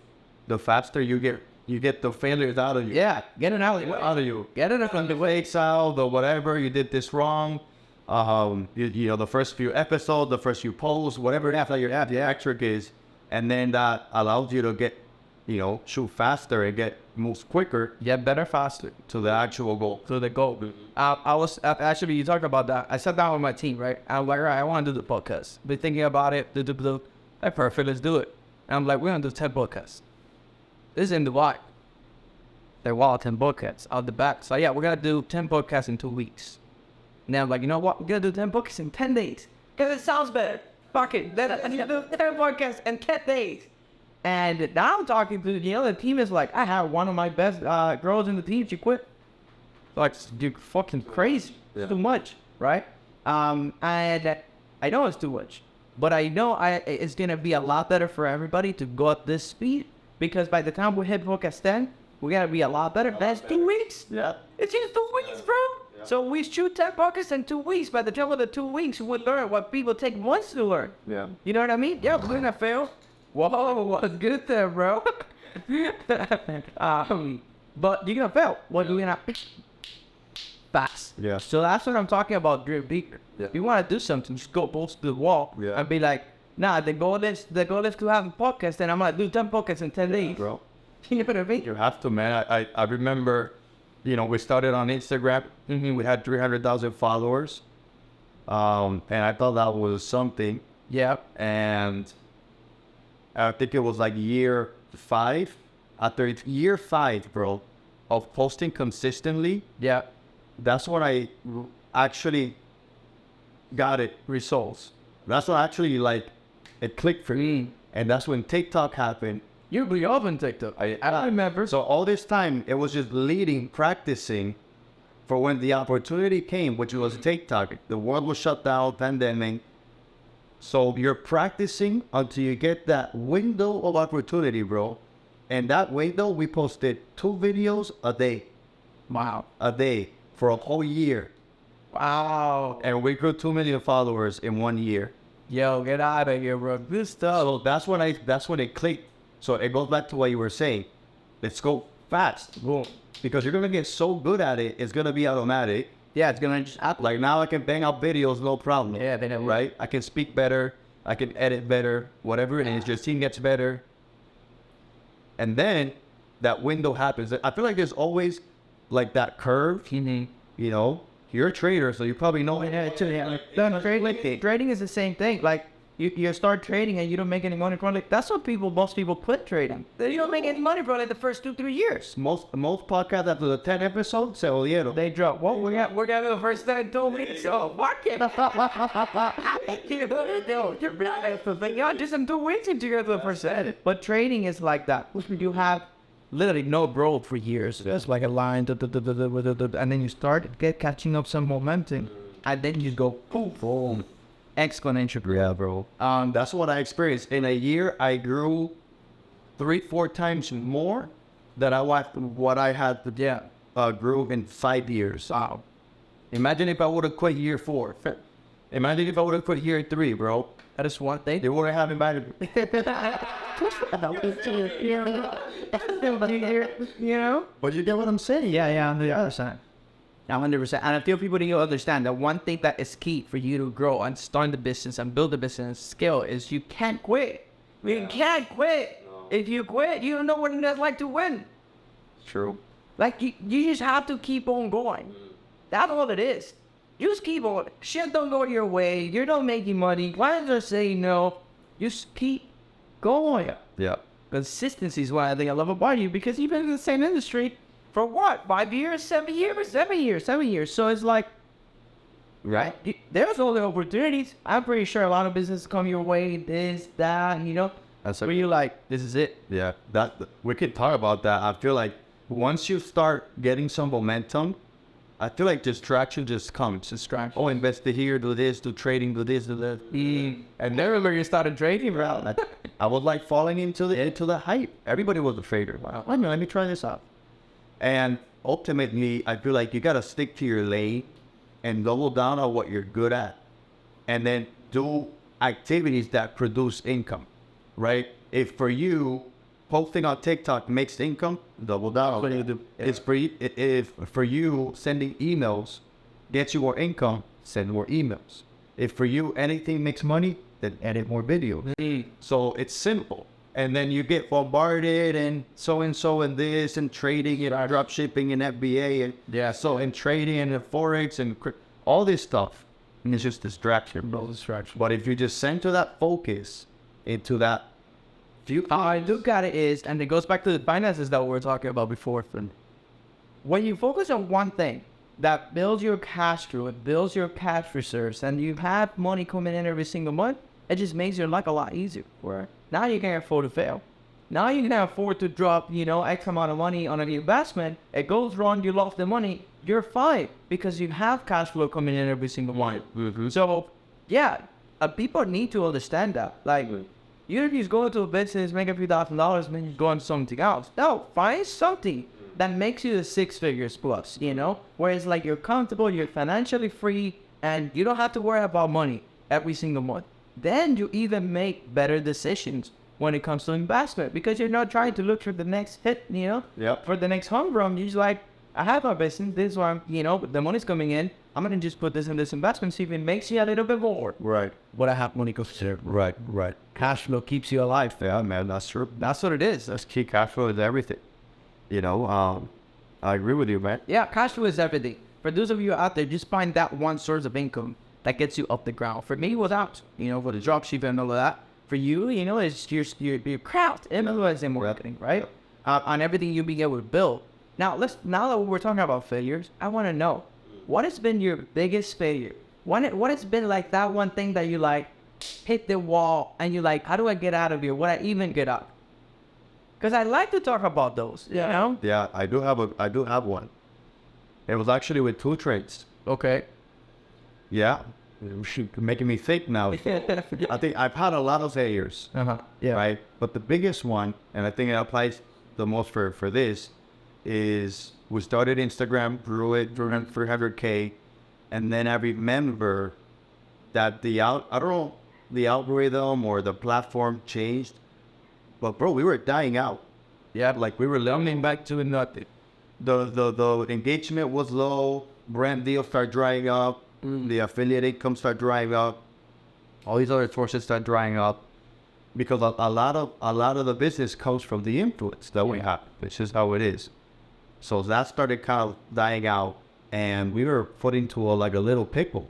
the faster you get the failures out of you. Yeah, get it out of the way. Out of you. Get it out From of the the way. fakes out, the whatever, you did this wrong. You know, the first few episodes, the first few posts, whatever that your metric is, and then that allows you to get, you know, shoot faster and get moves quicker Get better faster to the actual goal. to the goal. I was actually, you talked about that. I sat down with my team, right? I'm like, all right, I want to do the podcast. Been thinking about it. That's perfect. Let's do it. And I'm like, we're going to do 10 podcasts. This is in Dubai. They're wild 10 podcasts out the back. So yeah, we're going to do 10 podcasts in 2 weeks. Now I'm like, you know what? We're going to do 10 podcasts in 10 days. Because it sounds better. Fuck it. I need to do 10 podcasts in 10 days. And now I'm talking to, you know, the team is like, I have one of my best girls in the team. She quit. Like, you're fucking crazy. Yeah. Too much, right? And I know it's too much. But I know it's going to be a lot better for everybody to go at this speed. Because by the time we hit podcast 10, we're going to be a lot better. That's 2 weeks. Yeah. It's just 2 weeks, bro. Yeah. So we shoot 10 podcasts in 2 weeks. By the time of the 2 weeks, we'll learn what people take months to learn. Yeah. You know what I mean? Yeah, we're going to fail. Whoa, what's good there, bro? But you're going to fail. What are we going to fast? Yeah. So that's what I'm talking about, dream bigger. Yeah. If you want to do something, just go balls to the wall Yeah. and be like, nah, the goal is to have a podcast, and I'm going to do 10 podcasts in 10 days. Bro. You know what I mean? You have to, man. I remember, you know, we started on Instagram. We had 300,000 followers. And I thought that was something. Yeah. And I think it was like year 5. After year 5, bro, of posting consistently, Yeah. that's when I actually got it. Results. That's when actually, like, it clicked for me. And that's when TikTok happened. You blew up on TikTok. I remember. So all this time, it was just practicing for when the opportunity came, which was TikTok. The world was shut down, pandemic. So you're practicing until you get that window of opportunity, bro. And that window, we posted 2 videos a day. Wow. A day for a whole year. Wow. And we grew 2 million followers in 1 year. Yo, get out of here, bro. This stuff. So that's when it clicked. So it goes back to what you were saying. Let's go fast. Boom. Because you're going to get so good at it, it's going to be automatic. Yeah, it's gonna just happen. Like now I can bang out videos, no problem. Yeah, they know. Right? I can speak better. I can edit better. Whatever it is, your team gets better. And then that window happens. I feel like there's always like that curve. Mm-hmm. You know, you're a trader, so you probably know it. Yeah, trading is the same thing. Like You start trading and you don't make any money from it. That's what most people quit trading. They don't make any money from it the first 2-3 years. Most podcasts after the 10 episodes, se jodieron. They drop. Well, we're gonna the first 2 weeks. So fuck it. Yeah, just in 2 weeks into you the first edit. But trading is like that. You have literally no growth for years. It's like a line, and then you start catching up some momentum, and then you go poof, boom, exponential growth. Yeah, bro. That's what I experienced. In a year, I grew 3-4 times more than what I had to grew in 5 years. Wow. Imagine if I would have quit year 4. Imagine if I would have quit year 3, bro. That is one thing. They wouldn't have invited me. You know? But you get what I'm saying? Yeah, 100%. 100%. And I feel people need to understand that one thing that is key for you to grow and start the business and build the business and scale is you can't quit. You can't quit. If you quit, you don't know what it's like to win. True. Like, you just have to keep on going. That's all it is. You just keep on. Shit don't go your way. You're not making money. Clients are saying no. You just keep going. Yeah. Consistency is what I think I love about you, because you've been in the same industry for what? 5 years? 7 years? 7 years. 7 years. So it's like, right? There's all the opportunities. I'm pretty sure a lot of businesses come your way. This, that, you know. That's where you're like, this is it. Yeah. We could talk about that. I feel like once you start getting some momentum, I feel like distraction just comes. Distraction. Oh, invest here, do this, do trading, do this, do that. And then remember you started trading, bro. I was like falling into the hype. Everybody was afraid of it. Wow. Let me try this out. And ultimately, I feel like you got to stick to your lane and double down on what you're good at. And then do activities that produce income, right? If for you, posting on TikTok makes income, double down. If for you, sending emails gets you more income, send more emails. If for you, anything makes money, then edit more videos. So it's simple. And then you get bombarded and so and this and trading and drop shipping and FBA and trading and Forex and all this stuff. And it's just distraction, bro. But if you just send to that focus into that I look at it is, and it goes back to the finances that we were talking about before. When you focus on one thing that builds your cash flow, it builds your cash reserves, and you have money coming in every single month, it just makes your life a lot easier. Right. Now you can afford to fail. Now you can afford to drop, X amount of money on an investment. It goes wrong, you lost the money. You're fine because you have cash flow coming in every single month. Mm-hmm. So, yeah, people need to understand that. Like, you don't just go into a business, make a few $1,000s, and then you go on something else. No, find something that makes you the 6 figures plus, where it's like you're comfortable, you're financially free, and you don't have to worry about money every single month. Then you even make better decisions when it comes to investment, because you're not trying to look for the next hit, for the next home run. You're just like, I have my business, this is why the money's coming in. I'm going to just put this in this investment, see if it makes you a little bit more. Right. But I have money goes to there. Right. Cash flow keeps you alive. Yeah, man, that's true. That's what it is. That's key. Cash flow is everything. I agree with you, man. Yeah, cash flow is everything. For those of you out there, just find that one source of income that gets you up the ground. For me, it was out, for the dropshipping and all of that. For you, it's your craft, influence and marketing, right? On everything you being able to build. Now that we're talking about failures, I want to know, what has been your biggest failure? What has been like that one thing that you like hit the wall and you like, how do I get out of here? Would I even get up? Because I like to talk about those, Yeah, I do have one. It was actually with 2 trades. Okay. Yeah. Making me think now. I think I've had a lot of failures. Yeah. Right. But the biggest one, and I think it applies the most for this, is we started Instagram, grew it, grew 300K, and then I remember that the algorithm or the platform changed, but bro, we were dying out. Yeah, like we were coming back to nothing. The engagement was low, brand deals start drying up, the affiliate income start drying up, all these other sources start drying up, because a lot of the business comes from the influence that we have, which is how it is. So that started kind of dying out, and we were put into a little pickle.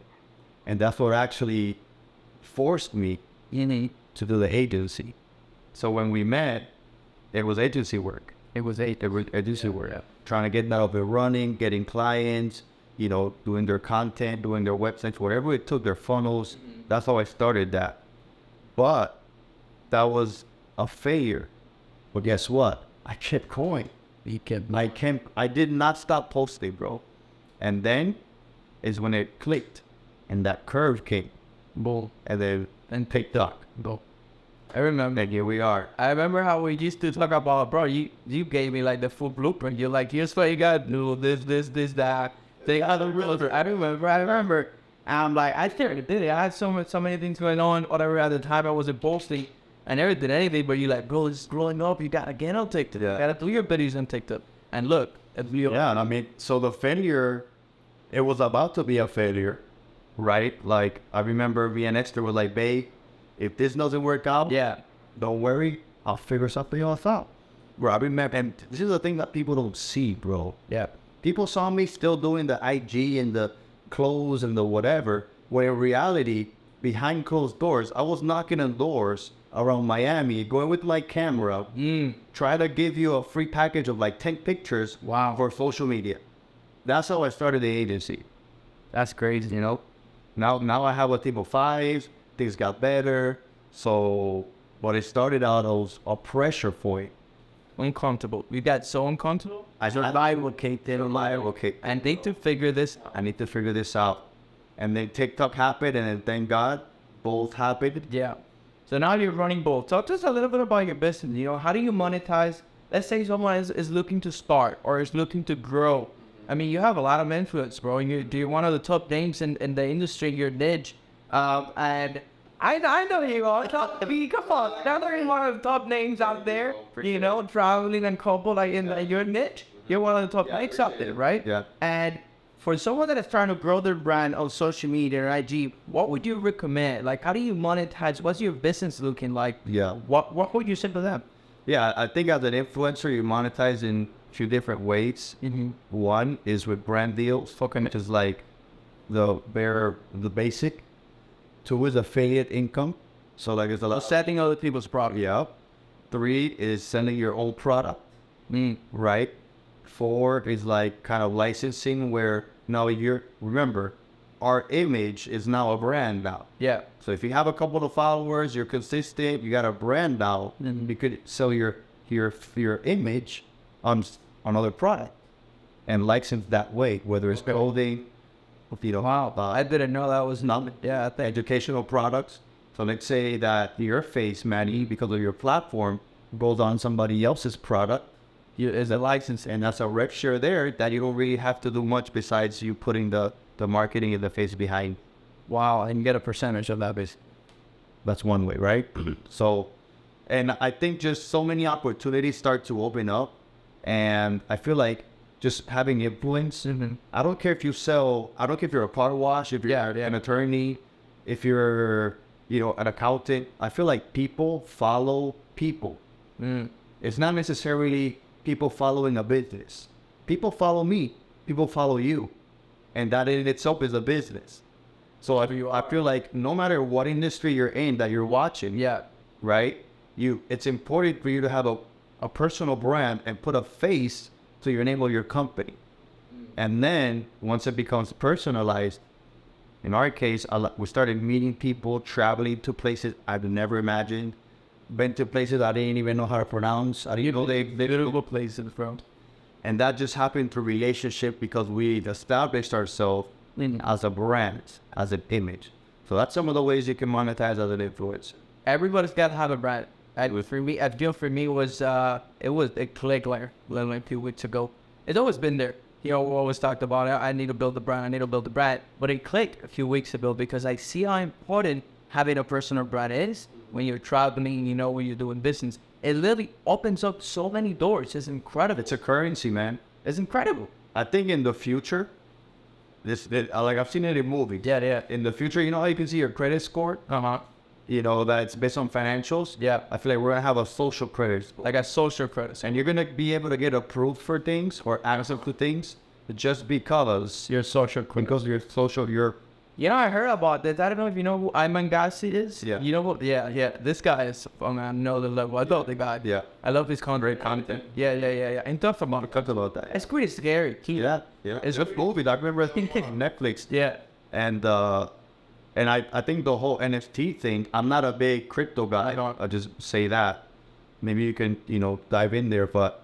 And that's what actually forced me to do the agency. So when we met, it was agency work. It was Agency work. Trying to get that up and running, getting clients, doing their content, doing their websites, whatever it took, their funnels. That's how I started that. But that was a failure. But guess what? I kept going. I did not stop posting, bro. And then is when it clicked and that curve came. Bull. And then TikTok. Bull. I remember. And here we are. I remember how we used to talk about, bro, you gave me like the full blueprint. You're like, here's what you got to do, this, that. They got the real. I remember. I'm like, I still did it. I had so many things going on, whatever, at the time I wasn't posting. I never did anything, but you're like, bro, it's growing up. You got to get on TikTok. Yeah. You got to do your videos on TikTok. And look, it's real. Yeah, and I mean, so the failure, it was about to be a failure, right? Like, I remember me and Esther were like, babe, if this doesn't work out, don't worry, I'll figure something else out. Bro, I remember, and this is the thing that people don't see, bro. Yeah. People saw me still doing the IG and the clothes and the whatever, when in reality, behind closed doors, I was knocking on doors around Miami, going with my camera, try to give you a free package of like 10 pictures for social media. That's how I started the agency. That's crazy. Now I have a team of 5, things got better. So, but it started out as a pressure point. Uncomfortable. We got so uncomfortable. I started liable-cate. I need to figure this out. I need to figure this out. And then TikTok happened, and then thank God, both happened. Yeah. So now you're running both. Talk to us a little bit about your business. How do you monetize? Let's say someone is looking to start or is looking to grow. I mean, you have a lot of influence, bro. You're one of the top names in the industry, your niche. And I know you are. Come on. Now you're one of the top names out there, traveling and couple like in your niche. You're one of the top names out there, right? Yeah. And for someone that is trying to grow their brand on social media or IG, what would you recommend? Like, how do you monetize? What's your business looking like? Yeah. What would you say to them? Yeah, I think as an influencer, you monetize in a few different ways. One is with brand deals, which is like the basic. 2 is affiliate income. So like it's a lot. Selling other people's products. Yeah. 3 is selling your own product. Right. 4 is like kind of licensing where now remember, our image is now a brand now. Yeah. So if you have a couple of followers, you're consistent, you got a brand now, you could sell your image on another product and license that way, whether it's clothing, Wow. I didn't know that was educational products. So let's say that your face, Manny, because of your platform, goes on somebody else's product. Is a license, and that's a rev share there that you don't really have to do much besides you putting the marketing in the face behind. Wow, and you get a percentage of that basically. That's one way, right? So, and I think just so many opportunities start to open up, and I feel like just having influence. I don't care if you sell, I don't care if you're a car wash, if you're an attorney, if you're, an accountant. I feel like people follow people. It's not necessarily people following a business. People follow me. People follow you. And that in itself is a business. So I feel like no matter what industry you're in that you're watching, right? It's important for you to have a personal brand and put a face to your name of your company. And then once it becomes personalized, in our case, we started meeting people, traveling to places I've never imagined. Been to places I didn't even know how to pronounce. I didn't know they beautiful places, bro. And that just happened through relationship because we established ourselves as a brand, as an image. So that's some of the ways you can monetize as an influencer. Everybody's got to have a brand. For me, I feel for me it clicked like literally a few weeks ago. It's always been there. We always talked about it. I need to build the brand. But it clicked a few weeks ago because I see how important having a personal brand is when you're traveling, when you're doing business. It literally opens up so many doors. It's incredible. It's a currency, man. It's incredible. I think in the future, like I've seen it in movies. Yeah. In the future, how you can see your credit score? That it's based on financials. Yeah. I feel like we're going to have a social credit score. Like a social credit score. And you're going to be able to get approved for things or access to things just because your social credit. Because your You know, I heard about this. I don't know if you know who Ayman Gassi is. Yeah. You know what? Yeah. This guy is on another level. I love the guy. Yeah. I love his content. Yeah. And talk about that. It's pretty scary. Yeah. It's a movie. I remember thinking on Netflix. Yeah. And I think the whole NFT thing, I'm not a big crypto guy. I'll just say that. Maybe you can, dive in there, but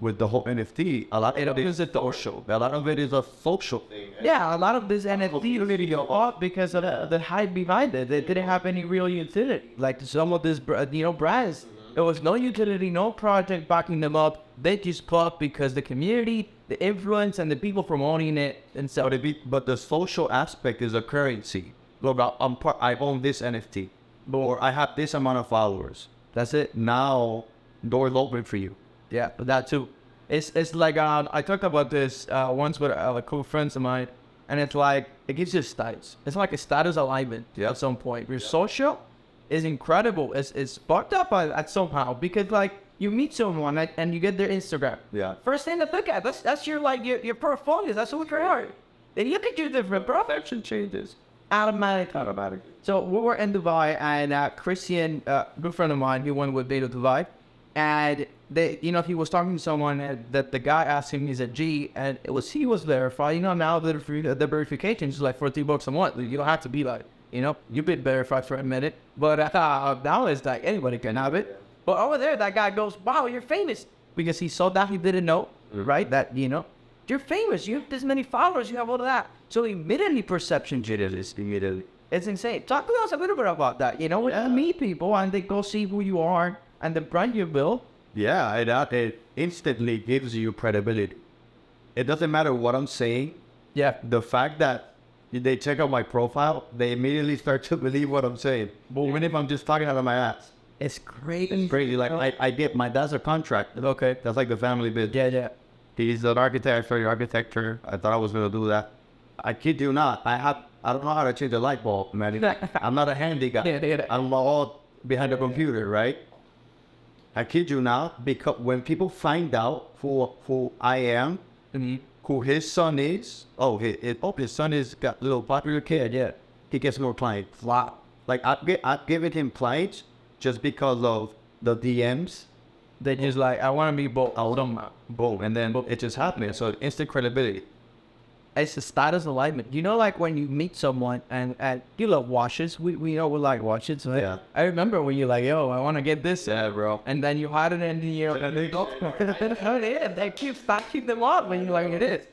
with the whole NFT, a lot of it is a social. A lot of it is a social thing. Yeah, a lot of this NFT video off because of the hype behind it. They didn't have any real utility. Like some of this, brands, there was no utility, no project backing them up. They just popped because the community, the influence, and the people promoting it and so. But the social aspect is a currency. Look, I own this NFT, or I have this amount of followers. That's it. Now, doors open for you. Yeah, but that too. It's like I talked about this once with cool friends of mine, and it's like it gives you a status. It's like a status alignment at some point. Your social is incredible. It's fucked up at somehow because like you meet someone and you get their Instagram. Yeah. First thing to look at that's your your portfolio. That's what you're at. Then you can do different profession changes. Automatic. So we were in Dubai and Christian, good friend of mine, he went with Beto Dubai. And he was talking to someone that the guy asked him, he's a G, and he was verified. Now the verification is like $40 a month. You don't have to be like, you've been verified for a minute. But now it's like anybody can have it. But over there, that guy goes, wow, you're famous. Because he saw that he didn't know, right? That, you're famous. You have this many followers. You have all of that. So immediately perception changes. It's insane. Talk to us a little bit about that. When you meet people and they go see who you are and the brand you build. Yeah, it instantly gives you credibility. It doesn't matter what I'm saying. Yeah. The fact that they check out my profile, they immediately start to believe what I'm saying. But even if I'm just talking out of my ass. It's crazy. It's crazy. Like I get my dad's a contractor. Okay. That's like the family business. Yeah. He's an architect for architecture. I thought I was gonna do that. I kid you not. I don't know how to change a light bulb, man. I'm not a handy guy. Yeah. I'm all behind the computer, right? I kid you not, because when people find out who I am, who his son is, his son is got a little popular kid, yeah, he gets more clients. Wow. Like I've given him clients just because of the DMs. They just like, I want to be both. Boom, and then it just happened. So instant credibility. It's a status alignment. Like when you meet someone and you love watches. We like watches. Right? Yeah. I remember when you're like, yo, I want to get this. Yeah, bro. And then you had it and and they go. They keep stacking them up when you're like, it is.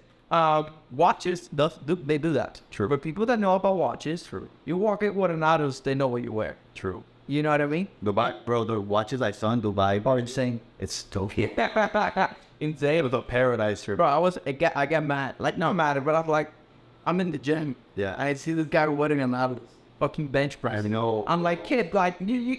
Watches, they do that. True. But people that know about watches, true. You walk in with an autos, they know what you wear. True. You know what I mean? Dubai, bro, the watches I saw in Dubai are insane. It's Tokyo. Insane. It was a paradise trip. Bro, I get mad. Like, not mad, but I'm like, I'm in the gym. Yeah. I see this guy wearing a fucking bench press. I know. I'm like, kid, like,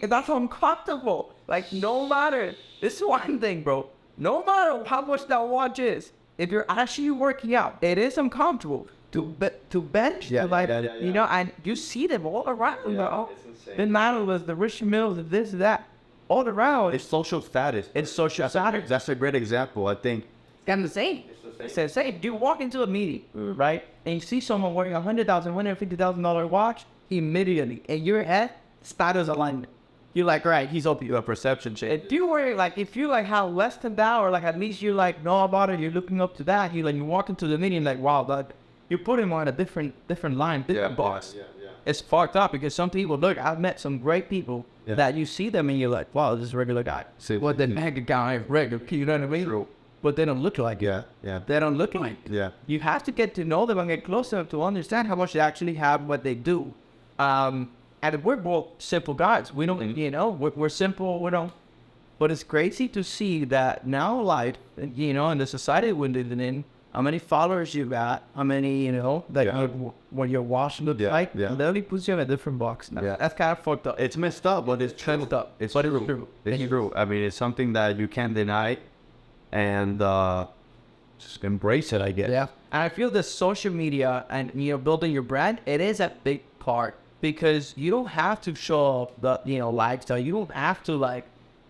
that's uncomfortable. Like, no matter. This is one thing, bro. No matter how much that watch is, if you're actually working out, it is uncomfortable to bench. Yeah, to like, yeah. And you see them all around. Yeah, it's insane. Then matter was the Rich Mills, this, that. All around. It's social status. It's social status. That's a great example, I think. It's kind of the same. It's the same. You walk into a meeting, right? And you see someone wearing $100,000, $150,000 watch, immediately, in your head, status alignment. You're like, right, he's open. A perception change. If you were if you have less than that, or at least you know about it, you're looking up to that, you walk into the meeting wow, that you put him on a different line, different box. Yeah. It's fucked up because some people, look, I've met some great people that you see them and you're like, wow, this is a regular guy. Well, the mega guy is regular, you know what I mean? True. But they don't look like it. Yeah. They don't look like it. Yeah. You have to get to know them and get closer to understand how much they actually have, what they do. And we're both simple guys. We don't, we're simple, we don't. But it's crazy to see that now, in the society we're living in, how many followers you got, how many, when you're watching the it literally puts you in a different box now. Yeah. That's kind of fucked up. It's messed up, but it's true. It's true. It's true. I mean, it's something that you can't deny, and just embrace it, I guess. Yeah. And I feel the social media and, building your brand, it is a big part because you don't have to show up the, lifestyle. You don't have to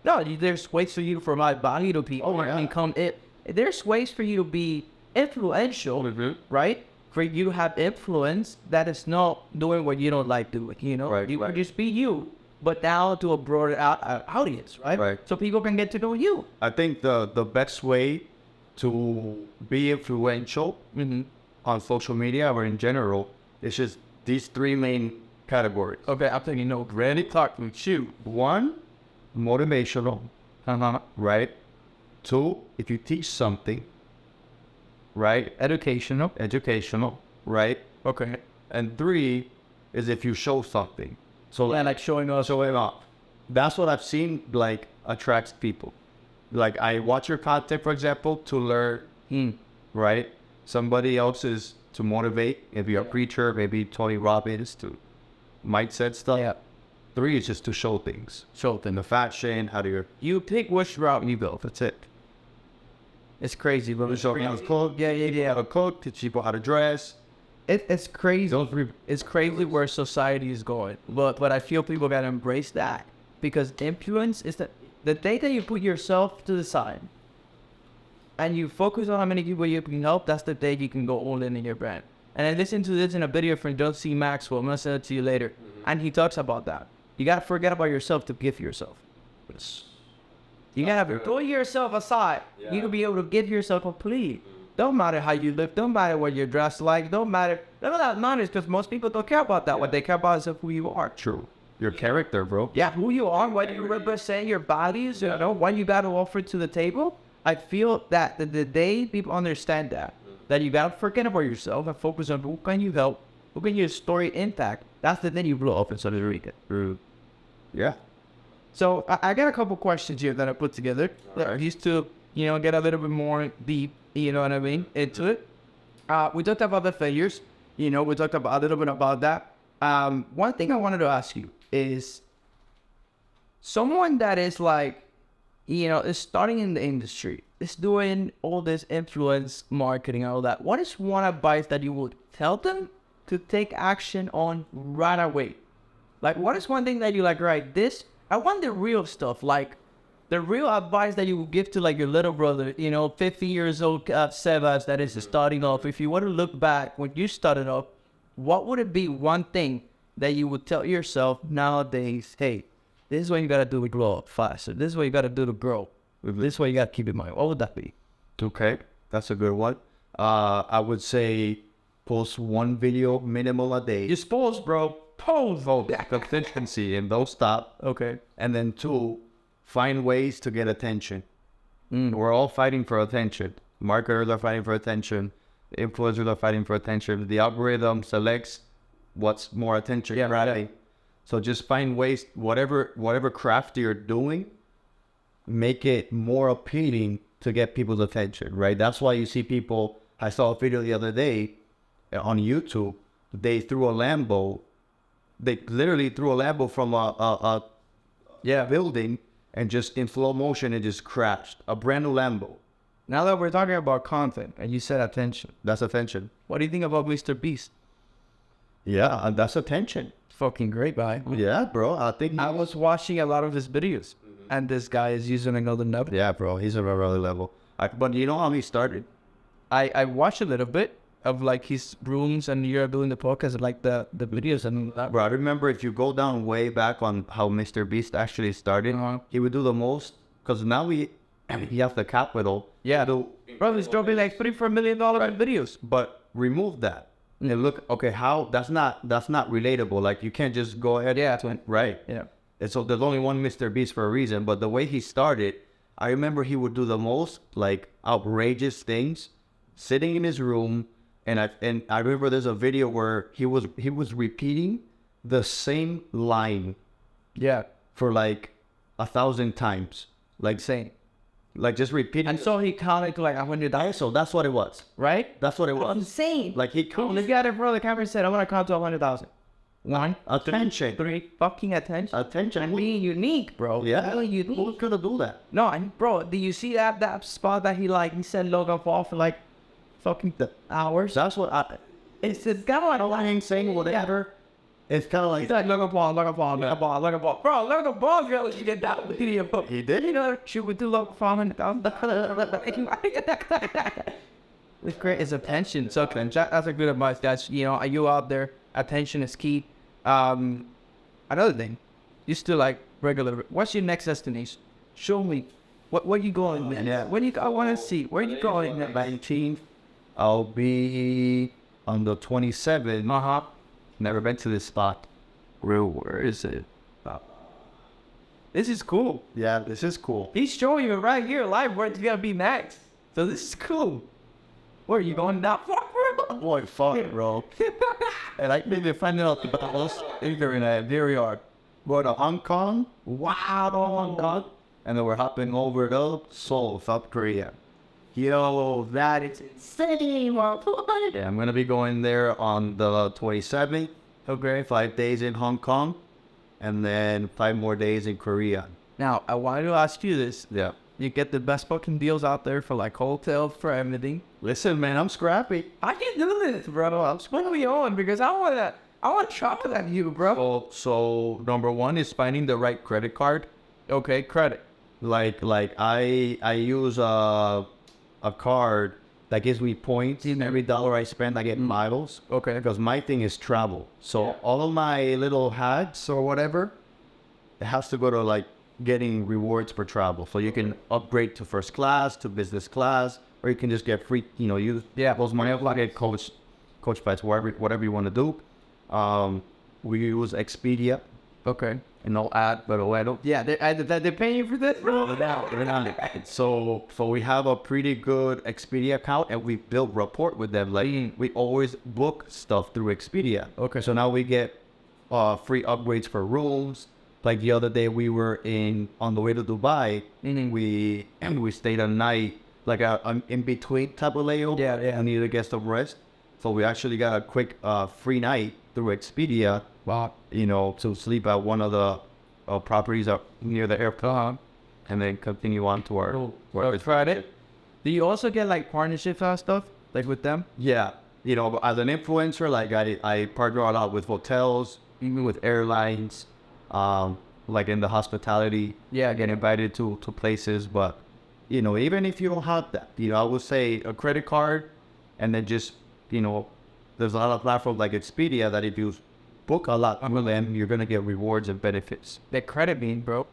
there's ways for you to provide value to people and come there's ways for you to be influential, right? for you to have influence that is not doing what you don't like doing, you know? Right, You right. can just be you, but now to a broader audience, right? Right. So people can get to know you. I think the best way to be influential on social media or in general is just these three main categories. Okay, I'm thinking, no, ready, talk to me, shoot. One, motivational, right? Two, if you teach something, right? Educational, right? Okay. And three is if you show something. So Yeah, like showing us. showing off. That's what I've seen like attracts people. Like I watch your content, for example, to learn, right? Somebody else is to motivate. If you're a preacher, maybe Tony Robbins to mindset stuff. Yeah. Three is just to show things. Show them. The fashion, how do you... You pick which route you go. That's it. It's crazy, but Show people how to cook. Yeah. How to cook, teach people how to dress. It's crazy. Those three... It's crazy where society is going. But I feel people gotta embrace that. Because influence is the day that you put yourself to the side and you focus on how many people you can help, that's the day you can go all in your brand. And I listened to this in a video from John C. Maxwell. I'm gonna send it to you later. And he talks about that. You gotta forget about yourself to give yourself. You gotta throw yourself aside. Yeah. You can be able to give yourself complete. Don't matter how you live. Don't matter what you're dressed like. Don't matter. None of that matters because most people don't care about that. What they care about is who you are. True. Your character, bro. Yeah, who you are, what you represent, your bodies, you know, what you got to offer to the table. I feel that the day people understand that you got to forget about yourself and focus on who can you help, who can your story impact, that's the day you blow up in Southern Rica. Yeah. So I got a couple questions here that I put together. Just to, you know, get a little bit more deep, you know what I mean, into it. We talked about the failures. You know, we talked about a little bit about that. One thing I wanted to ask you is someone that is like, you know, is starting in the industry, is doing all this influence marketing and all that. What is one advice that you would tell them to take action on right away? Like, what is one thing that you like, right, this, I want the real stuff, like the real advice that you would give to like your little brother, you know, 50 years old Sebas that is starting off. If you want to look back when you started off, what would it be one thing that you would tell yourself nowadays, hey, this is what you got to do to grow up faster. This is what you got to do to grow. This is what you got to keep in mind. What would that be? Okay. That's a good one. I would say post one video minimal a day. Just pause, bro. Pause. Oh, consistency and don't stop. Okay. And then two, find ways to get attention. We're all fighting for attention. Marketers are fighting for attention. Influencers are fighting for attention. The algorithm selects what's more attention. Yeah, right. So just find ways, whatever craft you're doing, make it more appealing to get people's attention, right? That's why you see people, I saw a video the other day on YouTube, they threw a Lambo, they literally threw a Lambo from a building and just in slow motion, it just crashed. A brand new Lambo. Now that we're talking about content and you said attention, That's attention. what do you think about Mr. Beast? Yeah, and that's attention. Fucking great guy. Yeah, bro. I think I was watching a lot of his videos and this guy is using another level. yeah, bro. He's at another level. But you know how he started? I watched a little bit of like his rooms and you're doing the podcast, like the videos and that. Bro, I remember if you go down way back on how Mr. Beast actually started, he would do the most, because now he has the capital. Yeah. to- Bro, he's dropping like $3-4 million in videos. But remove that. And look, okay, how, that's not relatable. Like, you can't just go ahead. Yeah. Right. Yeah. And so there's only one Mr. Beast for a reason. But the way he started, I remember he would do the most, like, outrageous things, sitting in his room. And I remember there's a video where he was repeating the same line Yeah. for like 1,000 times. Like Insane. Like just repeating. And so he counted to like 100,000, So that's what it was. right? That's what it was. Insane. Like he Look counted at it, bro. The camera said, I'm going to count to 100,000. 1, attention. 3, fucking attention. Attention. And being unique, bro. Yeah. Really unique. Who's gonna do that? No, and bro, do you see that spot that he said Logan Paul for like fucking hours? That's what I. It's kind of like, I ain't saying whatever. It's kind of like he's like Logan Paul. Bro, Logan Paul really did that video. he did. You know, should we do Logan Paul? It's great. It's attention. So that's a good advice, guys. You know, are you out there? Attention is key. Another thing, you still like regular. What's your next destination? Show me. Where you going? Man? Yeah. Where you? I want to see. Where you going? 19th, I'll be on the 27th. Never been to this spot. Where is it? This is cool. Yeah, this is cool. He's showing you right here live where it's gonna be next. So this is cool. Where are you going now? Boy, fuck, bro. And I maybe find out about us either in a very hard. Go to Hong Kong. Wow, Hong Kong. And then we're hopping over to Seoul, South Korea. Yo, that is insane. Yeah, I'm gonna be going there on the 27th. Okay. 5 days in Hong Kong, and then 5 more days in Korea. Now I wanted to ask you this. Yeah. You get the best fucking deals out there for like hotels, for everything. Listen, man, I'm scrappy. I can do this, bro. I'm putting me on because I want to chop it at you, bro. So number one is finding the right credit card. Okay, credit. Like I use a card that gives me points. Every dollar I spend, I get miles. Okay. Because my thing is travel. So all of my little hacks or whatever, it has to go to like getting rewards for travel. So you can upgrade to first class, to business class, or you can just get free, use those money up, get coach flights, whatever you want to do. We use Expedia. Okay. And no ad, but I don't. Yeah, they're paying you for this, bro. They're not. So we have a pretty good Expedia account, and we built rapport with them. Like we always book stuff through Expedia. Okay. So now we get free upgrades for rooms. Like the other day, we were on the way to Dubai. We stayed a night, like a in between type of layover. Yeah. I needed to get some rest, so we actually got a quick free night through Expedia. Wow. To sleep at one of the properties up near the airport, and then continue on to our credit. Do you also get like partnerships and stuff, like with them? Yeah. As an influencer, like I partner a lot with hotels, even with airlines, like in the hospitality. Yeah. Get invited to places, but even if you don't have that, I would say a credit card, and then just there's a lot of platforms like Expedia that if you book a lot with them, you're gonna get rewards and benefits. That credit mean, bro.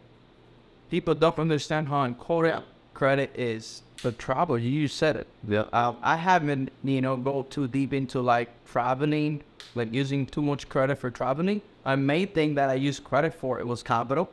People don't understand how important credit is for travel. You said it. Yeah. I haven't, go too deep into like traveling, like using too much credit for traveling. My main thing that I used credit for, it was capital,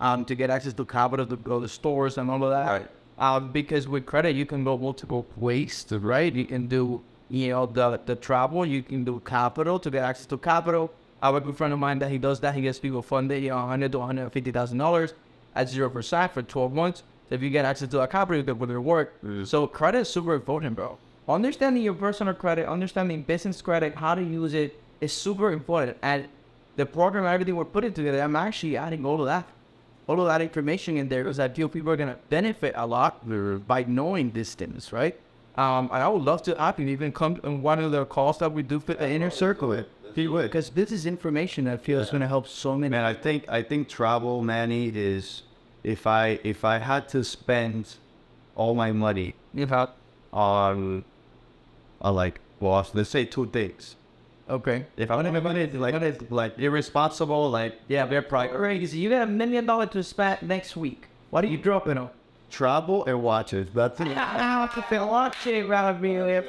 to get access to capital to go to stores and all of that. Right. Because with credit, you can go multiple ways, right? You can do, the travel. You can do capital to get access to capital. I have a good friend of mine that he does that. He gets people funded, $100,000 to $150,000 at 0% for 12 months. So if you get access to a capital, you can put it work. So credit is super important, bro. Understanding your personal credit, understanding business credit, how to use it is super important. And the program, everything we're putting together, I'm actually adding all of that information in there because I feel people are gonna benefit a lot by knowing these things, right? And I would love to have you even come on one of the calls that we do for the inner circle. Because this is information that I feel is going to help so many. Man, I think travel, Manny, is if I had to spend all my money on let's say 2 things. Okay. If I want to money like irresponsible, they're crazy. You got $1 million to spend next week. What are you dropping on? Travel and watches. That's it. Watching around me.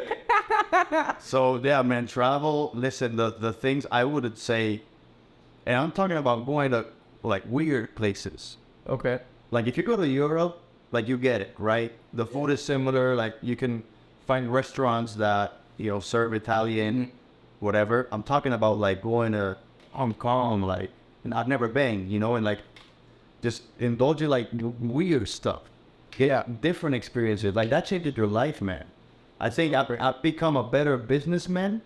So yeah, man, travel. Listen, the things I would say, and I'm talking about going to like weird places. Okay. Like if you go to Europe, like you get it, right? The food is similar. Like you can find restaurants that serve Italian, whatever. I'm talking about like going to Hong Kong, like, and I've never been, and like just indulging like weird stuff. Yeah, different experiences. Like that changed your life, man. I think I've become a better businessman.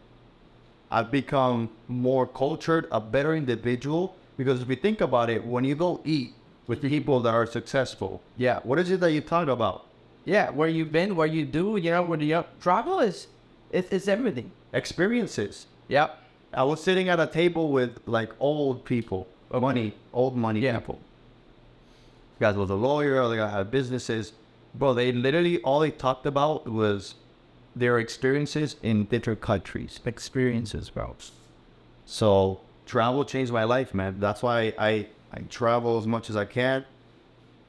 I've become more cultured, a better individual. Because if you think about it, when you go eat with people that are successful, what is it that you talk about? Yeah, where you've been, what you do, travel is everything. Experiences. Yep. I was sitting at a table with like old people, old money people. The guy was a lawyer, the guy had businesses. Bro, they literally, all they talked about was their experiences in different countries. Experiences, bro. So travel changed my life, man. That's why I travel as much as I can.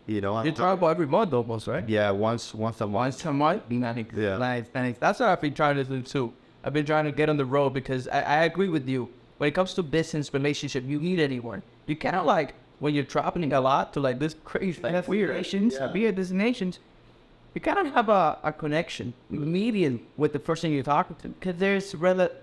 You know, You travel every month almost, right? yeah, once a month. Once a month? Nice. Yeah. Nice. That's what I've been trying to do too. I've been trying to get on the road because I agree with you. When it comes to business relationship, you need anyone. You cannot like, when you're traveling a lot to like this crazy, like weird nations, weird destinations, you gotta have a connection immediate with the person you're talking to, because there's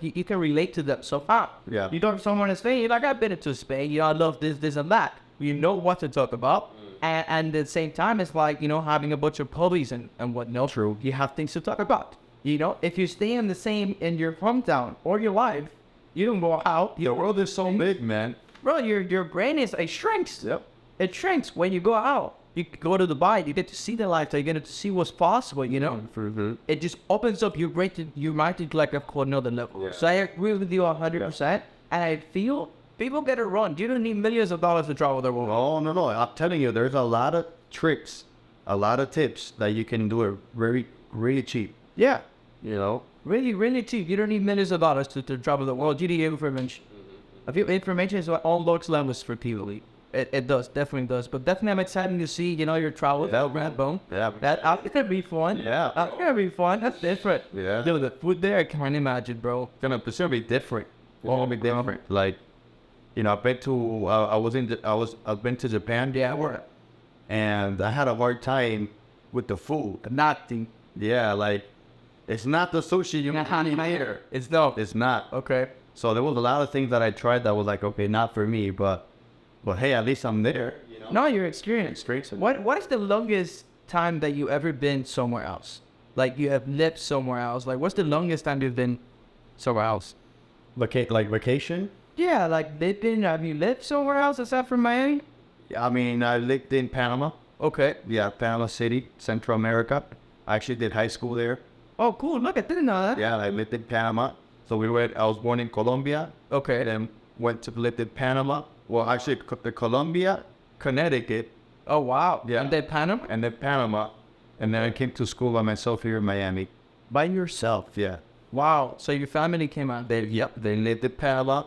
you can relate to them so far. Yeah. You talk to someone in Spain, you're like, I've been to Spain, I love this and that. You know what to talk about. And at the same time, it's like, having a bunch of puppies and whatnot. True. You have things to talk about. If you stay in your hometown or your life, you don't go out. The world is so big, man. Bro, your brain it shrinks. Yep. It shrinks when you go out. You go to Dubai, you get to see the lifestyle, you get to see what's possible, Mm-hmm. It just opens up your brain to your mind to like a another level. Yeah. So I agree with you 100%. And I feel people get it wrong. You don't need millions of dollars to travel the world. Oh, no. I'm telling you, there's a lot of tricks, a lot of tips that you can do it very, really cheap. Yeah. You know? Really, really cheap. You don't need millions of dollars to travel the world. You need information. I feel information is what unlocks levels for people. It does, definitely does. But definitely I'm excited to see, your travels. Yeah. Red Bone. Yeah. That's gonna be fun. Yeah. That's gonna be fun. That's different. Yeah. Dude, the food there, I can't imagine, bro. It's gonna be different. It's gonna be different. Like, I've been to, I've been to Japan. Yeah, we're And I had a hard time with the food. nothing. Yeah, like, it's not the sushi you here. It's no. It's not. Okay. So there was a lot of things that I tried that was like, okay, not for me, but hey, at least I'm there. No, you're experienced. What is the longest time that you ever been somewhere else? Like you have lived somewhere else. Like what's the longest time you've been somewhere else? Like vacation? Yeah, like have you lived somewhere else except for Miami? I mean, I lived in Panama. Okay. Yeah, Panama City, Central America. I actually did high school there. Oh, cool. Look, I didn't know that. Yeah, I lived in Panama. So I was born in Colombia. Okay. Then lived in Panama. Well, actually, Colombia, Connecticut. Oh, wow. Yeah. And then Panama? And then Panama. And then I came to school by myself here in Miami. By yourself? Yeah. Wow. So your family came out? They lived in Panama.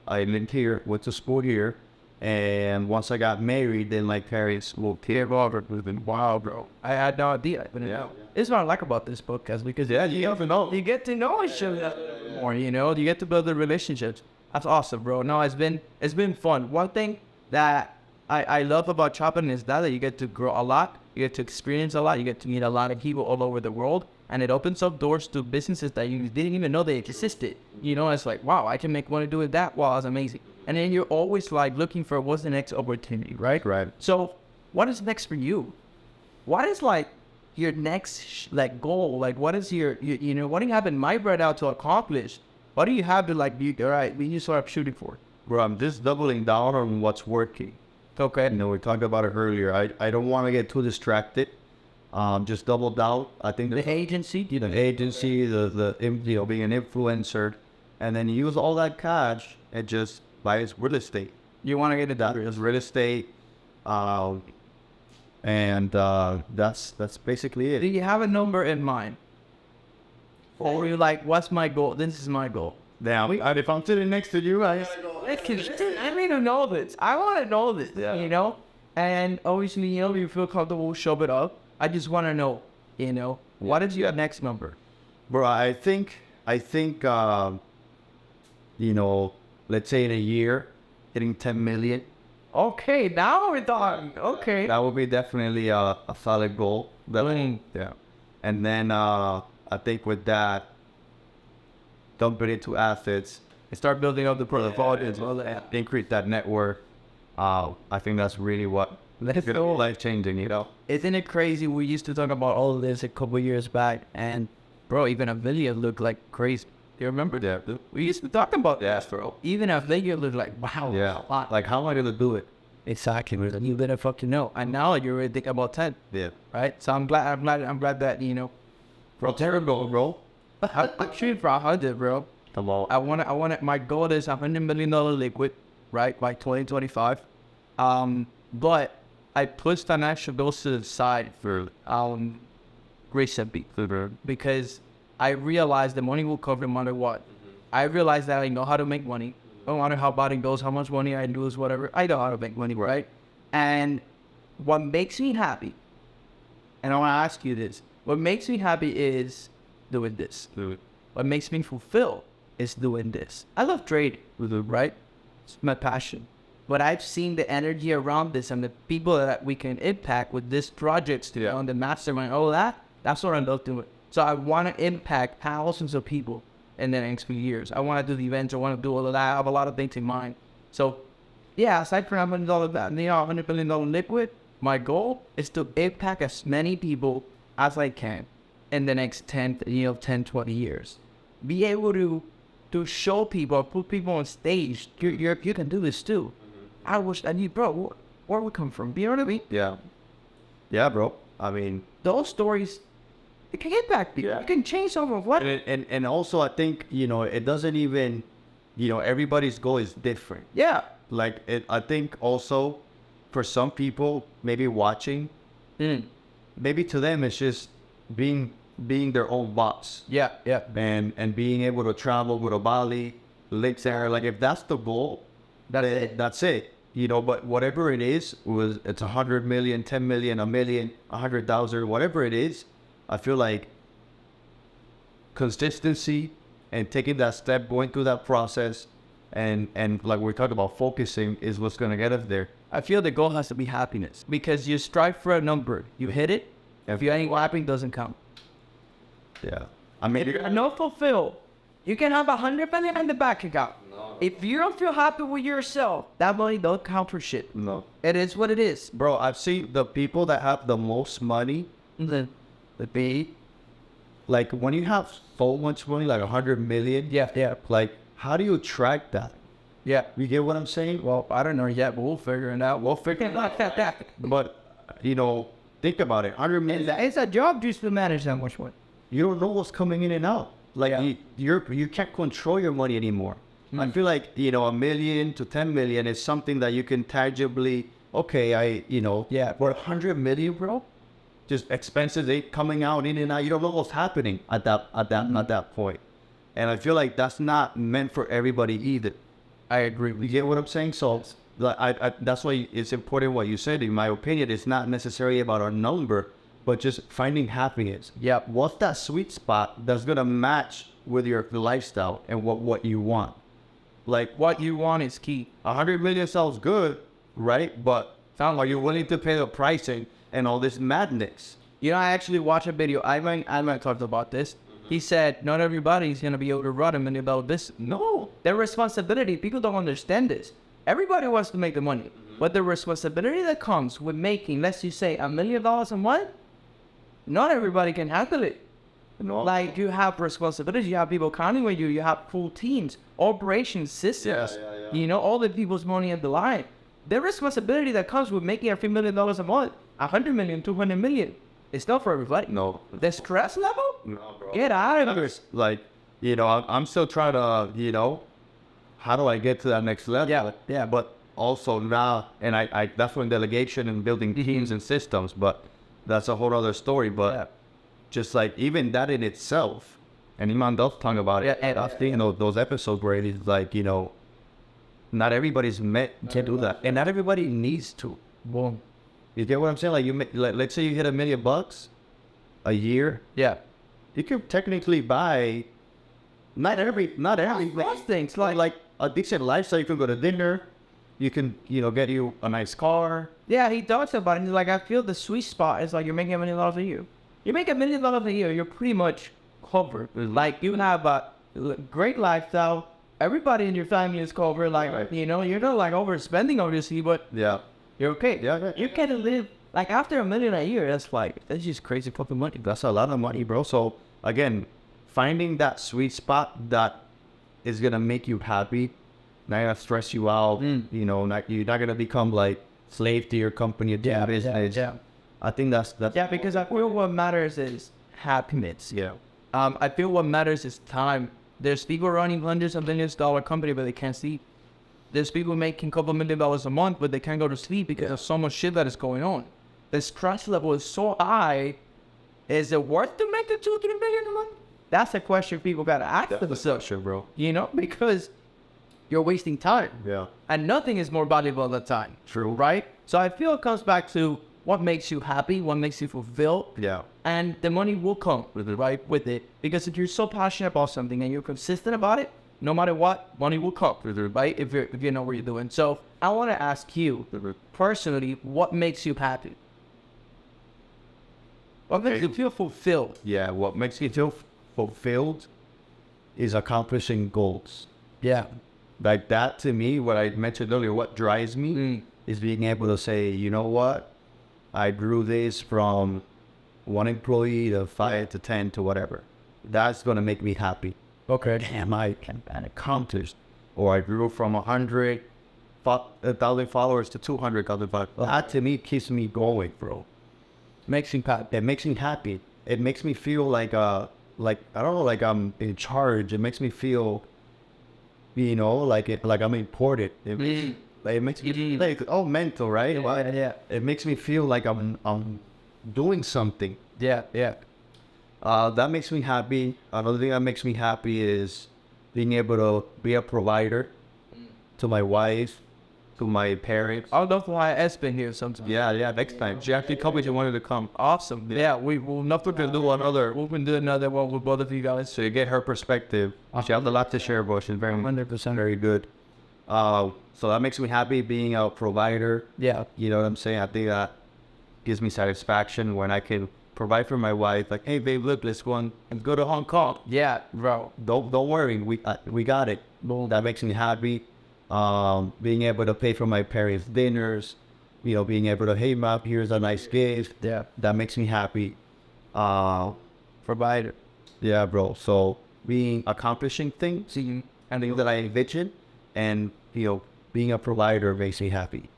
I lived here, went to school here. And once I got married, then my parents moved here. Wow, bro. I had no idea. But Yeah. It's what I like about this podcast because you never know. You get to know each other more, You get to build the relationships. That's awesome, bro. No, it's been fun. One thing that I love about traveling is that you get to grow a lot, you get to experience a lot, you get to meet a lot of people all over the world, and it opens up doors to businesses that you didn't even know they existed. It's like, wow, I can make money doing that. Wow, that's amazing. And then you're always like looking for what's the next opportunity, right? Right. So what is next for you? What is like your next goal? Like what is your what do you have in mind right now to accomplish? What do you have to be all right, we need to start shooting for? Bro, I'm just doubling down on what's working. Okay. We talked about it earlier. I don't want to get too distracted. Just double down. I think The agency? the agency, being an influencer, and then use all that cash and just buy real estate. You want to get it That done? is real estate, and that's basically Do it. you have a number in mind? Or you like, what's my goal? This is my goal. Now, if I'm sitting next to you, I need to know this. I want to know this, And obviously, you feel comfortable, show it up. I just want to know, what is your next number? bro, I think, let's say in a year, hitting 10 million. Okay, now we're talking. Okay. That would be definitely a solid goal. Yeah. And then I think with that, dump it into assets and start building up the portfolio as well. Increase that network. I think that's really what Let's go. life changing, Isn't it crazy? We used to talk about all of this a couple years back, and bro, even a video looked like crazy. You remember that? We used to talk about that, bro. Even a video looked like, wow, Yeah. a lot. Like, how am I gonna do it? Exactly, bro. You better fucking know. And now you're already thinking about 10, Yeah. right? So I'm glad that Bro, terrible, bro. I'm shooting for 100, bro. Come on. I want it. My goal is $100 million liquid, right, by 2025. But I pushed financial goals to the side For recently because I realized the money will cover no matter what. I realized that I know how to make money. No matter how bad it goes, how much money I lose, whatever. I know how to make money, right? And what makes me happy, and I want to ask you this, what makes me happy is doing this. What makes me fulfilled is doing this. I love trading, right? It's my passion. But I've seen the energy around this and the people that we can impact with this project, on the mastermind, all that. That's what I love doing. So I want to impact thousands of people in the next few years. I want to do the events. I want to do all of that. I have a lot of things in mind. So, yeah, aside from $100 billion liquid, my goal is to impact as many people as I can in the next 10, 20 years. Be able to show people, put people on stage. You can do this too. I wish I knew, bro, where we come from. You know what I mean? Yeah. Yeah, bro. I mean, those stories, it can impact people. Yeah. It can change someone. What? And also I think, it doesn't even, everybody's goal is different. Yeah. Like, I think also for some people, maybe watching, maybe to them it's just being their own boss. Yeah. And being able to travel, go to Bali, live there. Like, if that's the goal, that's it. But whatever it is, it's 100 million, 10 million, a million, 100,000, whatever it is, I feel like consistency and taking that step, going through that process, and like we talked about, focusing is what's going to get us there. I feel the goal has to be happiness because you strive for a number. You hit it. If you ain't happy, it doesn't count. Yeah. I mean, if you're not fulfilled, you can have 100 million in the bank account. No. If you don't feel happy with yourself, that money don't count for shit. No. It is what it is. Bro, I've seen the people that have the most money, like when you have so much money, like 100 million. Yeah. Like, how do you track that? Yeah. You get what I'm saying? Well, I don't know yet, but we'll figure it out. But, think about it. 100 million. It's a job just to manage that much money. You don't know what's coming in and out. Like, you can't control your money anymore. I feel like, $1 million to 10 million is something that you can tangibly, but 100 million, bro, just expenses coming out in and out. You don't know what's happening at that point. And I feel like that's not meant for everybody either. I agree. You get what I'm saying? So that's why it's important what you said. In my opinion, it's not necessarily about our number, but just finding happiness. Yeah. What's that sweet spot that's gonna match with your lifestyle and what you want? Like, what you want is key. 100 million sounds good, right? But are you willing to pay the pricing and all this madness? I actually watched a video. I talked about this. He said, not everybody's going to be able to run $1 million business. No, their responsibility. People don't understand this. Everybody wants to make the money. But the responsibility that comes with making, let's just say, $1 million a month, not everybody can handle it. No. Like, you have responsibilities. You have people counting with you. You have full teams, operations, systems. Yeah. All the people's money on the line. The responsibility that comes with making $1 million a month, 100 million, 200 million, it's not for everybody. No. The stress level? No, bro. Get out of here. Like, I'm still trying to, how do I get to that next level? Yeah. But also now, and I definitely delegation and building teams and systems, but that's a whole other story. But just like even that in itself, and Iman does talk about it. I think those episodes where it is like, not everybody's meant to do that, and not everybody needs to. Boom. You get what I'm saying? Like, let's say you hit $1 million a year. Yeah. You can technically buy not things like a decent lifestyle. You can go to dinner. You can, get you a nice car. Yeah, he talks about it. He's like, I feel the sweet spot is like you're making $1 million a year. You make $1 million a year, you're pretty much covered. Like, you have a great lifestyle. Everybody in your family is covered. Like, right. You're not like overspending, obviously, but you're okay. Yeah. You can live like after $1 million a year. That's just crazy fucking money. That's a lot of money, bro. So again, finding that sweet spot that is gonna make you happy, not gonna stress you out. You're not gonna become like slave to your company or business. Yeah. I think that's because I feel what matters is happiness. Yeah. I feel what matters is time. There's people running hundreds of millions dollar company, but they can't sleep. There's people making a couple $1 million a month, but they can't go to sleep because of so much shit that is going on. The stress level is so high. Is it worth to make the $2-3 million a month? That's a question people gotta ask themselves, bro. you know, because you're wasting time. Yeah. And nothing is more valuable than time. True. Right? So I feel it comes back to what makes you happy, what makes you fulfilled. Yeah. And the money will come right with it. Because if you're so passionate about something and you're consistent about it, no matter what, money will come, right? If you know what you're doing. So I want to ask you personally, what makes you happy? What makes you feel fulfilled? Yeah. What makes me feel fulfilled is accomplishing goals. Yeah. Like that to me, what I mentioned earlier, what drives me is being able to say, you know what, I grew this from 1 employee to 5 to 10 to whatever. That's going to make me happy. Okay. Damn, I accomplished. Or I grew from 100,000 followers to 200,000 followers. That to me keeps me going, bro. Makes you happy. It makes me happy. It makes me feel like I don't know, like I'm in charge. It makes me feel, you know, like I'm important. It makes me feel like mental, right? Yeah. It makes me feel like I'm doing something. Yeah. That makes me happy. Another thing that makes me happy is being able to be a provider to my wife, to my parents. I'll love to have Espen here sometime. Yeah, next time. She actually told me she wanted to come. Awesome. Yeah, we'll not to do another. We can do another one with both of you guys. So you get her perspective. She has a lot to share, but she's very 100%. very good. So that makes me happy being a provider. Yeah. You know what I'm saying? I think that gives me satisfaction when I can provide for my wife. Like, hey, babe, look, let's go and go to Hong Kong. Yeah, bro. Don't worry, we got it. That makes me happy. Being able to pay for my parents' dinners, you know, being able to, hey, Mom, here's a nice gift. Yeah. That makes me happy. Provider. Yeah, bro. So accomplishing things and things that I envision, and, you know, being a provider makes me happy.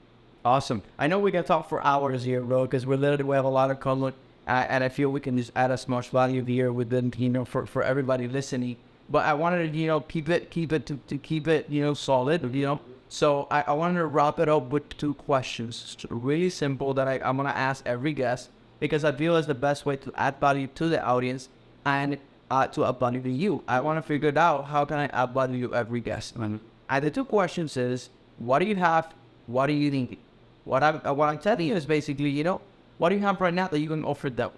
Awesome. I know we can talk for hours here, bro, because we have a lot of common, and I feel we can just add as much value here within, you know, for everybody listening. But I wanted to, you know, keep it, you know, solid, you know. So I wanted to wrap it up with 2 questions, really simple, that I'm gonna ask every guest, because I feel it's the best way to add value to the audience and to add value to you. I want to figure it out, how can I add value to every guest? And the 2 questions is, what do you have? What do you need? What I'm telling you is basically, you know, what do you have right now that you can offer them?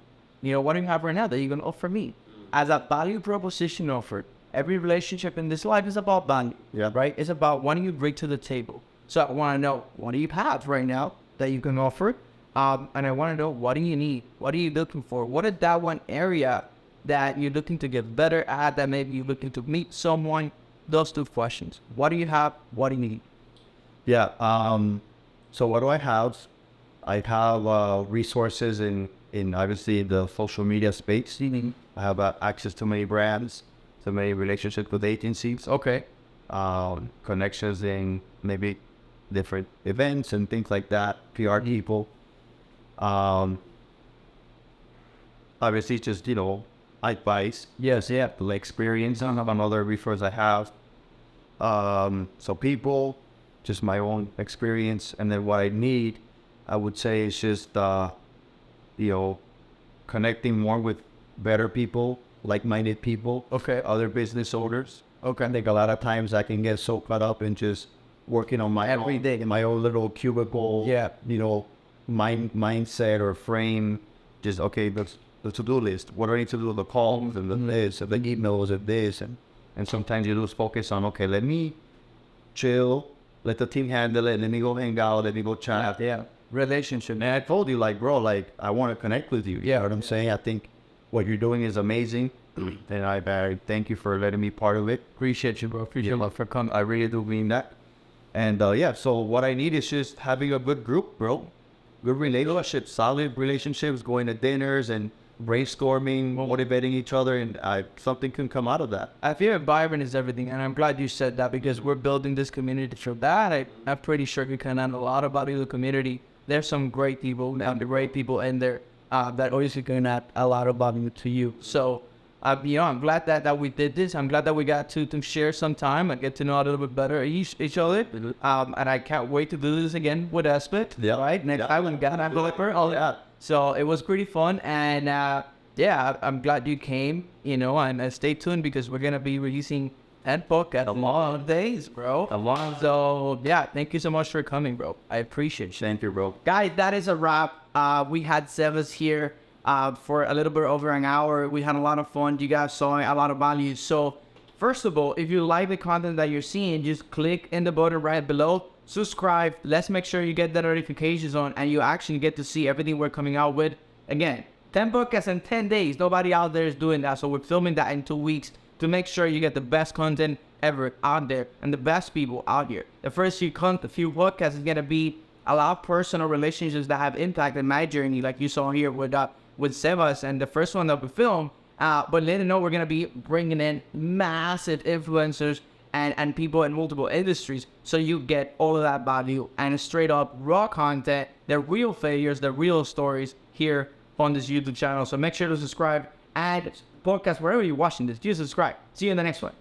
You know, what do you have right now that you can offer me? As a value proposition offered, every relationship in this life is about value, right? It's about what do you bring to the table. So I want to know, what do you have right now that you can offer? And I want to know, what do you need? What are you looking for? What is that one area that you're looking to get better at, that maybe you're looking to meet someone? Those 2 questions. What do you have? What do you need? Yeah. So what do I have? I have resources in obviously the social media space. I have access to many brands, to many relationships with agencies. Okay. Connections in maybe different events and things like that. PR people. Obviously, just, you know, advice. Yes. Yeah. The experience. Another resource I have. So people, just my own experience, and then what I need, I would say, is just you know, connecting more with better people, like-minded people. Okay. Other business owners. Okay. I think a lot of times I can get so caught up in just working on my Every day. in my own little cubicle. Yeah. You know, mindset or frame. Just okay, the to-do list. What do I need to do? The calls and the this and the emails and this, and sometimes you lose focus on, okay, let me chill, let the team handle it, let me go hang out, let me go chat. Yeah. Relationship. And I told you, like, bro, like, I want to connect with you. You know what I'm saying? I think what you're doing is amazing. And I thank you for letting me part of it. Appreciate you, bro. Appreciate you for coming. I really do mean that. And yeah, so what I need is just having a good group, bro. Good relationships, solid relationships, going to dinners and brainstorming, motivating each other, and something can come out of that. I feel environment is everything, and I'm glad you said that, because we're building this community for that. I'm pretty sure you can add a lot of value to the community. There's some great people, and great people in there that obviously can add a lot of value to you. So, you know, I'm glad that we did this. I'm glad that we got to share some time and get to know a little bit better each other. And I can't wait to do this again with Espen. Yeah. Right? Next time we got a developer. All that. So it was pretty fun. And yeah, I'm glad you came, you know, and stay tuned because we're going to be releasing that book at a lot of days, bro. A lot. So, yeah, thank you so much for coming, bro. I appreciate you. Thank you, bro. Guys, that is a wrap. We had Sebas here for a little bit over an hour. We had a lot of fun. You guys saw a lot of value. So, first of all, if you like the content that you're seeing, just click in the button right below. Subscribe. Let's make sure you get the notifications on and you actually get to see everything we're coming out with. Again, 10 podcasts in 10 days. Nobody out there is doing that. So, we're filming that in 2 weeks to make sure you get the best content ever out there and the best people out here. The first few podcasts is going to be a lot of personal relationships that have impacted my journey, like you saw here with Sebas and the first one that we filmed. But later on, we're going to be bringing in massive influencers and people in multiple industries, so you get all of that value and straight up raw content, the real failures, the real stories here on this YouTube channel. So make sure to subscribe and podcast wherever you're watching this. Do subscribe. See you in the next one.